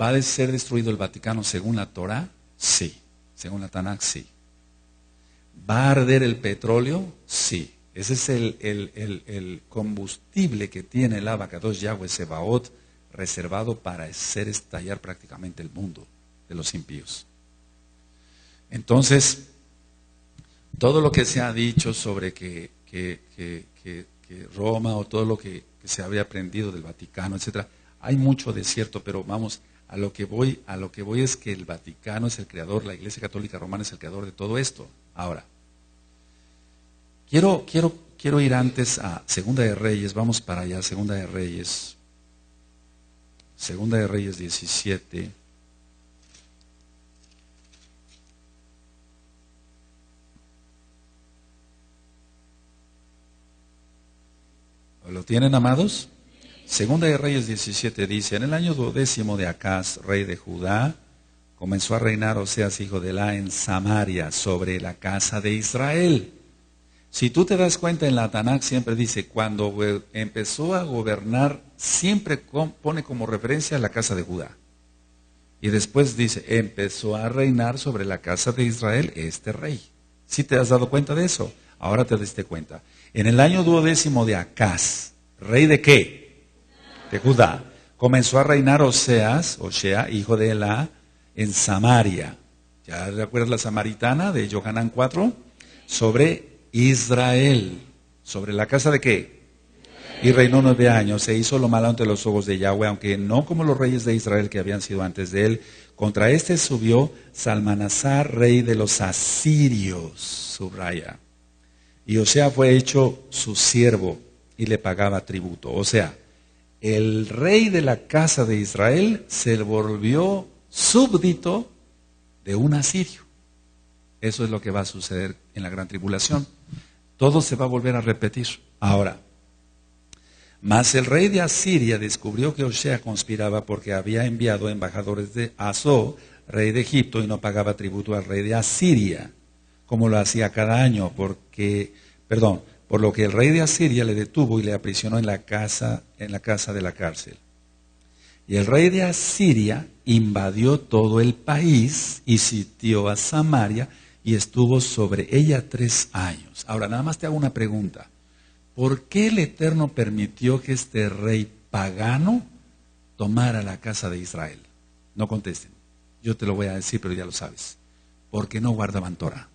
va a ser destruido el Vaticano según la Torah? Sí. Según la Tanakh, sí. ¿Va a arder el petróleo? Sí. Ese es el combustible que tiene el Abacadosh Yahweh Sebaot reservado para hacer estallar prácticamente el mundo de los impíos. Entonces, todo lo que se ha dicho sobre que Roma o todo lo que se había aprendido del Vaticano, etcétera, hay mucho de cierto, pero vamos, a lo que voy es que el Vaticano es el creador, la Iglesia Católica Romana es el creador de todo esto. Ahora, quiero ir antes a Segunda de Reyes, vamos para allá, Segunda de Reyes 17. ¿Lo tienen, amados? Segunda de Reyes 17 dice, en el año 12 de Acaz, rey de Judá, comenzó a reinar Oseas, hijo de Elá, en Samaria, sobre la casa de Israel. Si tú te das cuenta, en la Tanakh siempre dice, cuando empezó a gobernar, siempre pone como referencia a la casa de Judá. Y después dice, empezó a reinar sobre la casa de Israel este rey. ¿Sí te has dado cuenta de eso? Ahora te diste cuenta. En el año 12 de Acaz, ¿rey de qué? De Judá. Comenzó a reinar Osea, hijo de Elá, en Samaria. ¿Ya recuerdas la samaritana de Yohanan 4? Sobre Israel. ¿Sobre la casa de qué? Y reinó 9 años. Se hizo lo malo ante los ojos de Yahweh, aunque no como los reyes de Israel que habían sido antes de él. Contra este subió Salmanasar, rey de los asirios. Subraya. Y Osea fue hecho su siervo y le pagaba tributo. O sea, el rey de la casa de Israel se volvió súbdito de un asirio. Eso es lo que va a suceder en la gran tribulación. Todo se va a volver a repetir. Ahora, mas el rey de Asiria descubrió que Osea conspiraba porque había enviado embajadores de Asó, rey de Egipto, y no pagaba tributo al rey de Asiria. como lo hacía cada año, por lo que el rey de Asiria le detuvo y le aprisionó en la casa de la cárcel. Y el rey de Asiria invadió todo el país y sitió a Samaria y estuvo sobre ella 3 años. Ahora, nada más te hago una pregunta. ¿Por qué el Eterno permitió que este rey pagano tomara la casa de Israel? No contesten. Yo te lo voy a decir, pero ya lo sabes. Porque no guardaban Torah.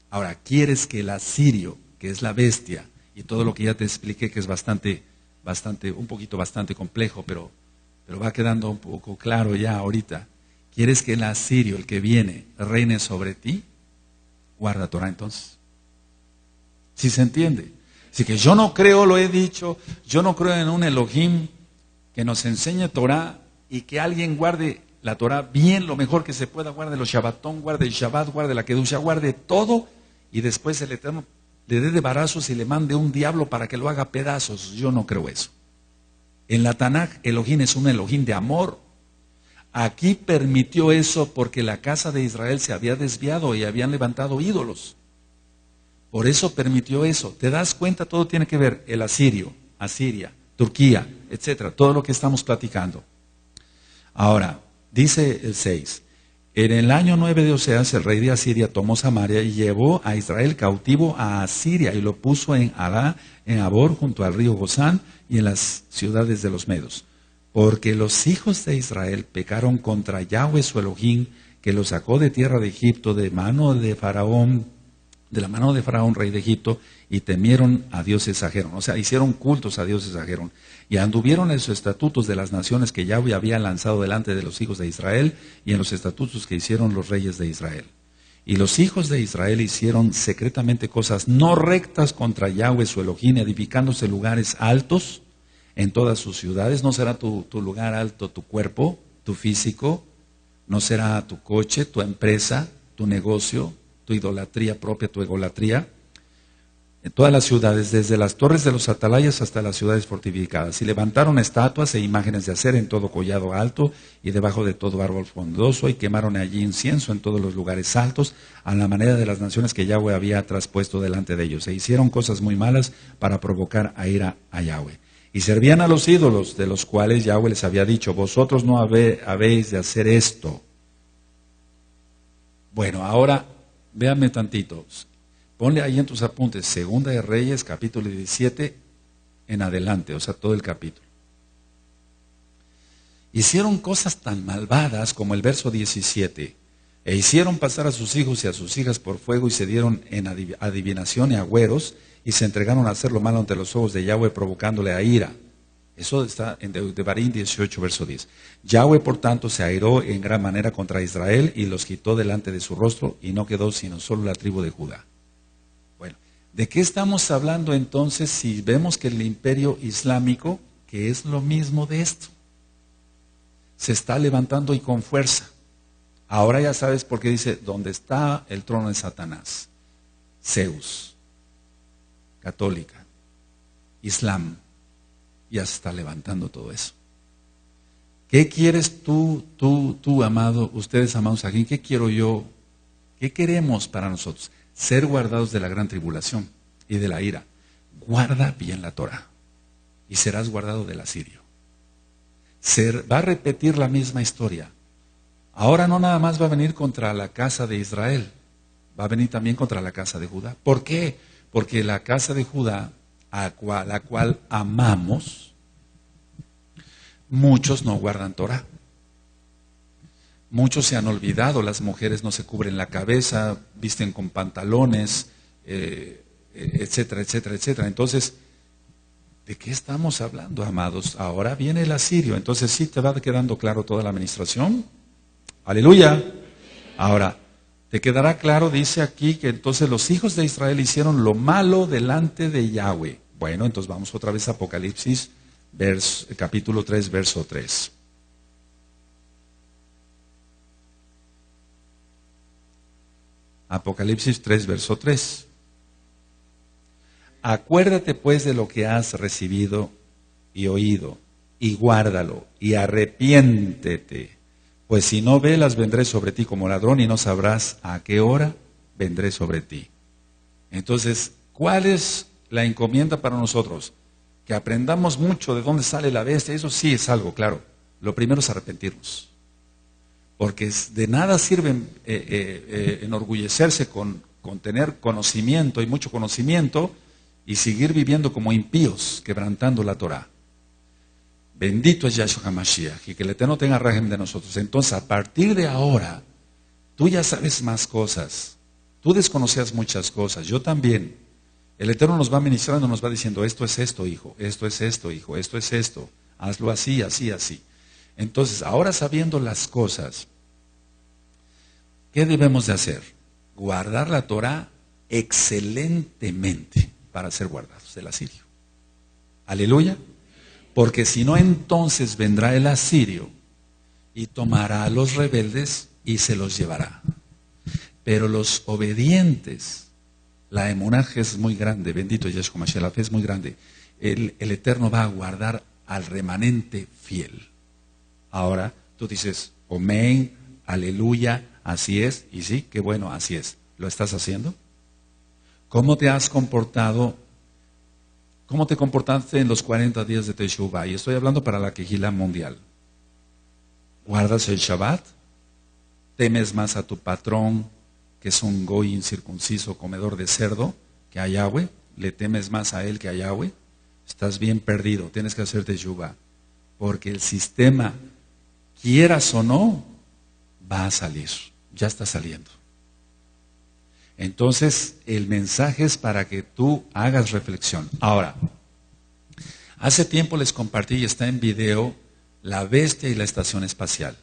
Ahora, ¿quieres que el asirio, que es la bestia, y todo lo que ya te expliqué, que es bastante complejo, pero va quedando un poco claro ya ahorita? ¿Quieres que el asirio, el que viene, reine sobre ti? Guarda Torah entonces. ¿Sí se entiende? Así que yo no creo, lo he dicho, yo no creo en un Elohim que nos enseñe Torah y que alguien guarde la Torah bien, lo mejor que se pueda, guarde los Shabbatón, guarde el Shabbat, guarde la Kedusha, guarde todo, y después el Eterno le dé de barazos y le mande un diablo para que lo haga pedazos. Yo no creo eso. En la Tanaj, Elohim es un Elohim de amor. Aquí permitió eso porque la casa de Israel se había desviado y habían levantado ídolos. Por eso permitió eso. ¿Te das cuenta? Todo tiene que ver. El asirio, Asiria, Turquía, etcétera. Todo lo que estamos platicando. Ahora, dice el 6. En el año 9 de Oseas, el rey de Asiria tomó Samaria y llevó a Israel cautivo a Asiria y lo puso en Ará, en Abor, junto al río Gozán y en las ciudades de los Medos. Porque los hijos de Israel pecaron contra Yahweh su Elohim, que los sacó de tierra de Egipto, de la mano de Faraón, rey de Egipto, y temieron a dioses ajenos. O sea, hicieron cultos a dioses ajenos. Y anduvieron en los estatutos de las naciones que Yahweh había lanzado delante de los hijos de Israel, y en los estatutos que hicieron los reyes de Israel. Y los hijos de Israel hicieron secretamente cosas no rectas contra Yahweh su Elohim, edificándose lugares altos en todas sus ciudades. No será tu lugar alto tu cuerpo, tu físico, no será tu coche, tu empresa, tu negocio, tu idolatría propia, tu egolatría. En todas las ciudades, desde las torres de los atalayas hasta las ciudades fortificadas. Y levantaron estatuas e imágenes de acera en todo collado alto y debajo de todo árbol frondoso, y quemaron allí incienso en todos los lugares altos, a la manera de las naciones que Yahweh había traspuesto delante de ellos. E hicieron cosas muy malas para provocar a ira a Yahweh. Y servían a los ídolos, de los cuales Yahweh les había dicho: vosotros no habéis de hacer esto. Bueno, ahora véanme tantito. Ponle ahí en tus apuntes, Segunda de Reyes, capítulo 17, en adelante, o sea, todo el capítulo. Hicieron cosas tan malvadas como el verso 17. E hicieron pasar a sus hijos y a sus hijas por fuego, y se dieron en adivinación y agüeros, y se entregaron a hacer lo malo ante los ojos de Yahweh, provocándole a ira. Eso está en Devarim 18, verso 10. Yahweh, por tanto, se airó en gran manera contra Israel y los quitó delante de su rostro, y no quedó sino solo la tribu de Judá. Bueno, ¿de qué estamos hablando entonces si vemos que el imperio islámico, que es lo mismo de esto, se está levantando y con fuerza? Ahora ya sabes por qué dice: donde está el trono de Satanás, Zeus, católica, Islam. Ya se está levantando todo eso. ¿Qué quieres tú, amado, ustedes amados aquí? ¿Qué quiero yo? ¿Qué queremos para nosotros? Ser guardados de la gran tribulación y de la ira. Guarda bien la Torah y serás guardado del asirio. Va a repetir la misma historia. Ahora no nada más va a venir contra la casa de Israel, va a venir también contra la casa de Judá. ¿Por qué? Porque la casa de Judá, a la cual amamos, muchos no guardan Torah. Muchos se han olvidado, las mujeres no se cubren la cabeza, visten con pantalones, etcétera, etcétera, etcétera. Entonces, ¿de qué estamos hablando, amados? Ahora viene el asirio. Entonces, ¿sí te va quedando claro toda la administración? ¡Aleluya! Ahora, te quedará claro, dice aquí, que entonces los hijos de Israel hicieron lo malo delante de Yahweh. Bueno, entonces vamos otra vez a Apocalipsis, capítulo 3, verso 3. Apocalipsis 3, verso 3. Acuérdate pues de lo que has recibido y oído, y guárdalo, y arrepiéntete. Pues si no velas, vendré sobre ti como ladrón, y no sabrás a qué hora vendré sobre ti. Entonces, ¿cuál es la encomienda para nosotros? Que aprendamos mucho de dónde sale la bestia. Eso sí es algo, claro. Lo primero es arrepentirnos. Porque de nada sirve enorgullecerse con tener conocimiento y mucho conocimiento y seguir viviendo como impíos, quebrantando la Torah. Bendito es Yahshua HaMashiach, y que el Eterno tenga régimen de nosotros. Entonces, a partir de ahora, tú ya sabes más cosas. Tú desconocías muchas cosas, yo también. El Eterno nos va ministrando, nos va diciendo, esto es esto, hijo, esto es esto, hijo, esto es esto. Hazlo así, así, así. Entonces, ahora sabiendo las cosas, ¿qué debemos de hacer? Guardar la Torah excelentemente para ser guardados del asirio. Aleluya. Porque si no, entonces vendrá el asirio y tomará a los rebeldes y se los llevará. Pero los obedientes, la emuná es muy grande, bendito Yeshua Mashiach, la fe es muy grande. El Eterno va a guardar al remanente fiel. Ahora tú dices, amén, aleluya, así es, y sí, qué bueno, así es. ¿Lo estás haciendo? ¿Cómo te has comportado? ¿Cómo te comportaste en los 40 días de Teshuvah? Y estoy hablando para la Kehilá mundial. ¿Guardas el Shabbat? ¿Temes más a tu patrón, que es un goy incircunciso, comedor de cerdo, que a Yahweh? ¿Le temes más a él que a Yahweh? Estás bien perdido, tienes que hacer Teshuvah. Porque el sistema, quieras o no, va a salir. Ya está saliendo. Entonces, el mensaje es para que tú hagas reflexión. Ahora, hace tiempo les compartí y está en video la bestia y la estación espacial.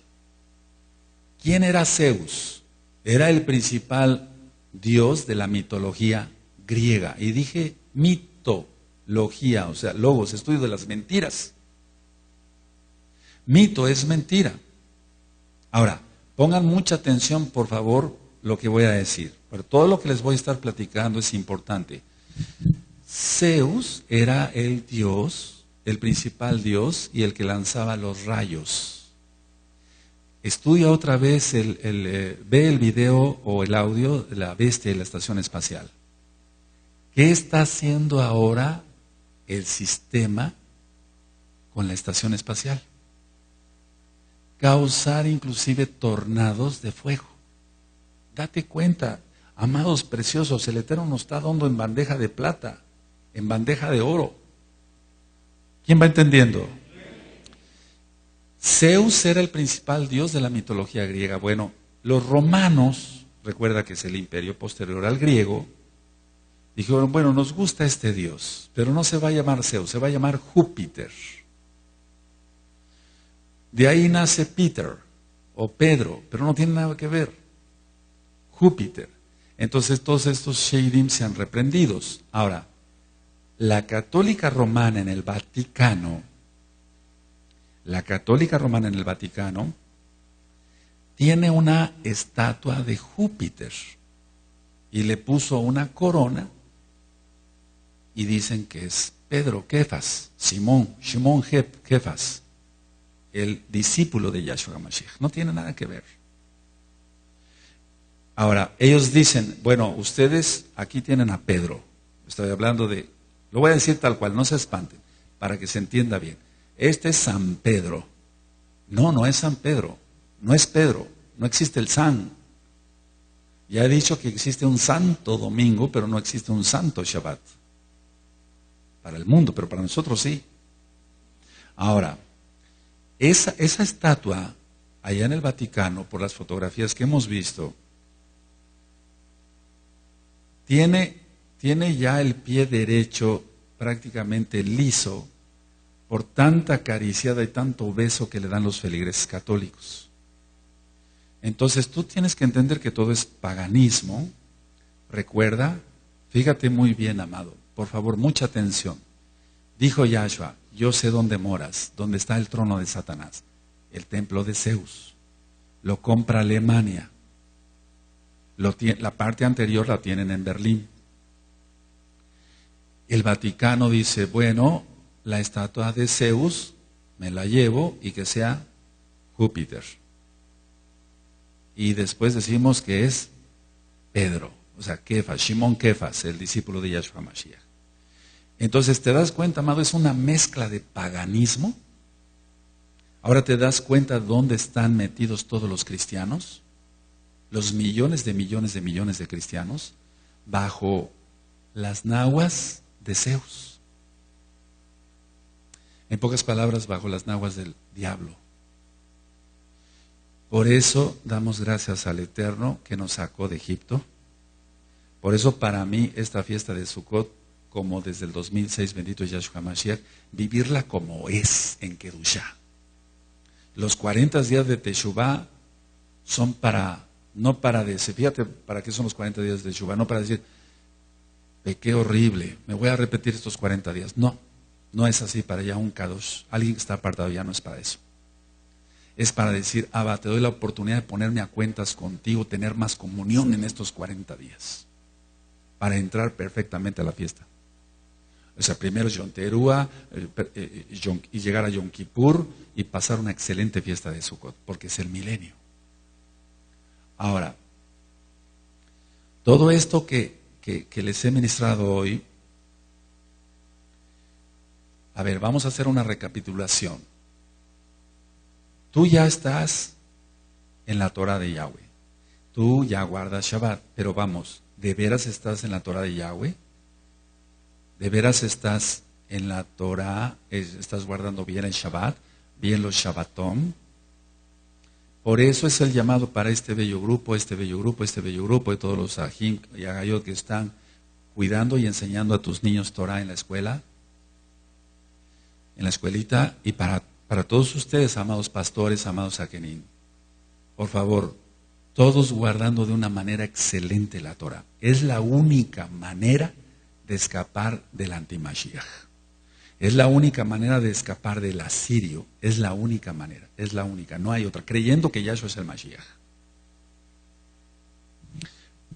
¿Quién era Zeus? Era el principal dios de la mitología griega. Y dije mitología, o sea, logos, estudio de las mentiras. Mito es mentira. Ahora, pongan mucha atención, por favor, lo que voy a decir. Pero todo lo que les voy a estar platicando es importante. Zeus era el dios, el principal dios y el que lanzaba los rayos. Estudia otra vez, ve el video o el audio de la bestia y la estación espacial. ¿Qué está haciendo ahora el sistema con la estación espacial? Causar inclusive tornados de fuego. Date cuenta, amados preciosos, el Eterno nos está dando en bandeja de plata, en bandeja de oro. ¿Quién va entendiendo? Zeus era el principal dios de la mitología griega. Bueno, los romanos, recuerda que es el imperio posterior al griego, dijeron, bueno, nos gusta este dios, pero no se va a llamar Zeus, se va a llamar Júpiter. De ahí nace Peter o Pedro, pero no tiene nada que ver. Júpiter. Entonces todos estos Sheidim sean reprendidos. Ahora, la católica romana en el Vaticano, tiene una estatua de Júpiter y le puso una corona y dicen que es Pedro Kefas, Shimon Kefas, el discípulo de Yahshua HaMashiach. No tiene nada que ver. Ahora, ellos dicen, bueno, ustedes aquí tienen a Pedro. Estoy hablando de, lo voy a decir tal cual, no se espanten, para que se entienda bien. Este es San Pedro. No, no es San Pedro. No es Pedro. No existe el San. Ya he dicho que existe un Santo Domingo, pero no existe un Santo Shabbat. Para el mundo, pero para nosotros sí. Ahora, esa estatua, allá en el Vaticano, por las fotografías que hemos visto, tiene ya el pie derecho prácticamente liso por tanta acariciada y tanto beso que le dan los feligreses católicos. Entonces tú tienes que entender que todo es paganismo. Recuerda, fíjate muy bien, amado, por favor, mucha atención. Dijo Yahshua, yo sé dónde moras, dónde está el trono de Satanás, el templo de Zeus. Lo compra Alemania. La parte anterior la tienen en Berlín. El Vaticano dice, bueno, la estatua de Zeus me la llevo y que sea Júpiter. Y después decimos que es Pedro. O sea, Kefas, Shimon Kefas, el discípulo de Yahshua Mashiach. Entonces, ¿te das cuenta, amado? Es una mezcla de paganismo. Ahora te das cuenta dónde están metidos todos los cristianos, los millones de cristianos, bajo las naguas de Zeus. En pocas palabras, bajo las naguas del diablo. Por eso damos gracias al Eterno que nos sacó de Egipto. Por eso para mí esta fiesta de Sukkot, como desde el 2006, bendito es Yahshua Mashiach, vivirla como es en Kedushá. Los 40 días de Teshuvá son no para decir, fíjate para qué son los 40 días de Teshuvá, no para decir, pequé horrible, me voy a repetir estos 40 días. No, no es así para ya un Kadosh. Alguien que está apartado ya no es para eso. Es para decir, Abba, te doy la oportunidad de ponerme a cuentas contigo, tener más comunión en estos 40 días, para entrar perfectamente a la fiesta. O sea, primero Yom Teruah y llegar a Yom Kippur y pasar una excelente fiesta de Sukkot, porque es el milenio. Ahora, todo esto que les he ministrado hoy, a ver, vamos a hacer una recapitulación. Tú ya estás en la Torah de Yahweh. Tú ya guardas Shabbat, pero vamos, ¿de veras estás en la Torah de Yahweh? ¿De veras estás en la Torah, estás guardando bien el Shabbat, bien los Shabbatom? Por eso es el llamado para este bello grupo de todos los Ajim y Agayot que están cuidando y enseñando a tus niños Torah en la escuela, en la escuelita, y para todos ustedes, amados pastores, amados Akenim. Por favor, todos guardando de una manera excelente la Torah. Es la única manera de escapar del antimashiach. Es la única manera de escapar del asirio. Es la única manera. Es la única. No hay otra. Creyendo que Yahshua es el Mashiach.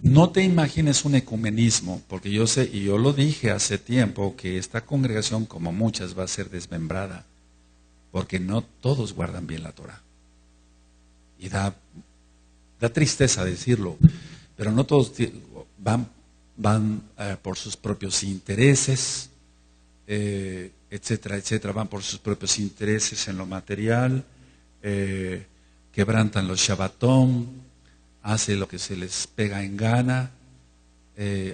No te imagines un ecumenismo, porque yo sé, y yo lo dije hace tiempo, que esta congregación, como muchas, va a ser desmembrada. Porque no todos guardan bien la Torah. Y da tristeza decirlo, pero no todos van por sus propios intereses, etcétera, etcétera, van por sus propios intereses en lo material, quebrantan los Shabbatom, hacen lo que se les pega en gana,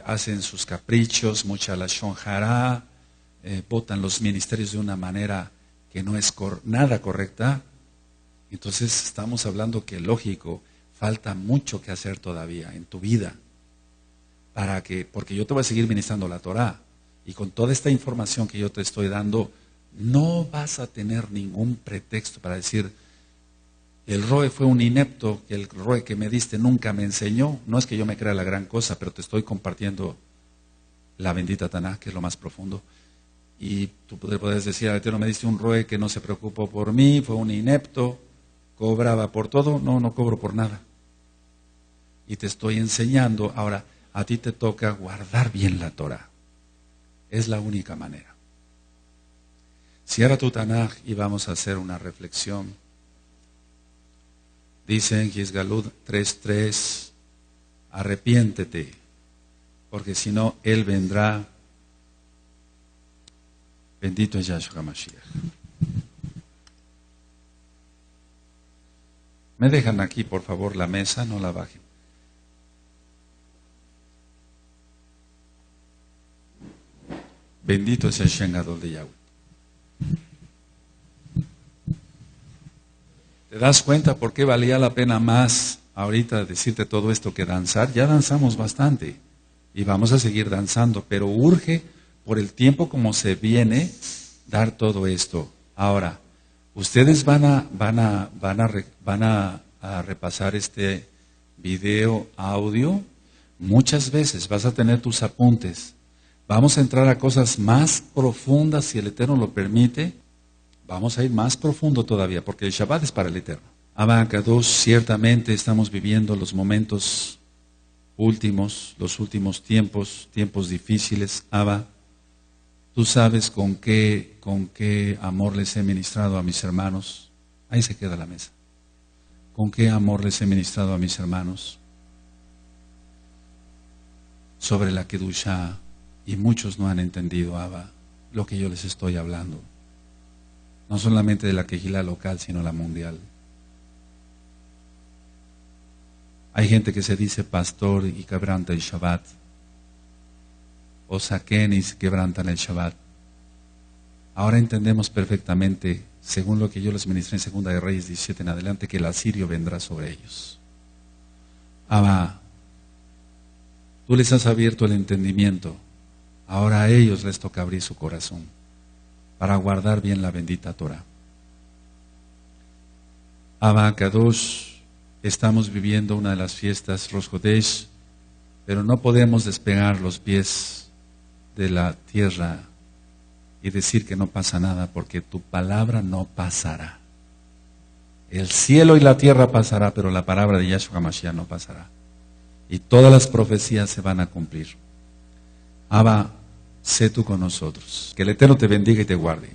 hacen sus caprichos, mucha lashon hará, botan los ministerios de una manera que no es nada correcta. Entonces estamos hablando que, lógico, falta mucho que hacer todavía en tu vida, porque yo te voy a seguir ministrando la Torah, y con toda esta información que yo te estoy dando, no vas a tener ningún pretexto para decir, el Roe fue un inepto, que el Roe que me diste nunca me enseñó. No es que yo me crea la gran cosa, pero te estoy compartiendo la bendita Tanaj, que es lo más profundo. Y tú puedes decir, al Eterno me diste un Roe que no se preocupó por mí, fue un inepto, cobraba por todo. No cobro por nada. Y te estoy enseñando. Ahora, a ti te toca guardar bien la Torah. Es la única manera. Cierra tu Tanaj y vamos a hacer una reflexión. Dice en Gizgalud 3:3, arrepiéntete, porque si no, Él vendrá. Bendito es Yahshua Mashiach. Me dejan aquí, por favor, la mesa, no la bajen. Bendito es el Shen Gadol de Yahweh. ¿Te das cuenta por qué valía la pena más ahorita decirte todo esto que danzar? Ya danzamos bastante y vamos a seguir danzando, pero urge por el tiempo como se viene dar todo esto. Ahora, ustedes van a repasar este video, audio. Muchas veces vas a tener tus apuntes. Vamos a entrar a cosas más profundas, si el Eterno lo permite. Vamos a ir más profundo todavía, porque el Shabbat es para el Eterno. Abba Kadosh, ciertamente estamos viviendo los momentos últimos, los últimos tiempos difíciles. Abba, tú sabes con qué amor les he ministrado a mis hermanos. Ahí se queda la mesa. Con qué amor les he ministrado a mis hermanos. sobre la Kedusha, y muchos no han entendido, Abba, lo que yo les estoy hablando. No solamente de la Kehilá local, sino la mundial. Hay gente que se dice pastor y quebranta el Shabbat, o saquen y quebrantan el Shabbat. Ahora entendemos perfectamente, según lo que yo les ministré en Segunda de Reyes 17 en adelante, que el asirio vendrá sobre ellos. Abba, tú les has abierto el entendimiento, ahora a ellos les toca abrir su corazón para guardar bien la bendita Torah. Abba Kadosh, estamos viviendo una de las fiestas Rosh Chodesh, pero no podemos despegar los pies de la tierra y decir que no pasa nada, porque tu palabra no pasará. El cielo y la tierra pasará, pero la palabra de Yahshua HaMashiach no pasará. Y todas las profecías se van a cumplir. Abba, sé tú con nosotros. Que el Eterno te bendiga y te guarde.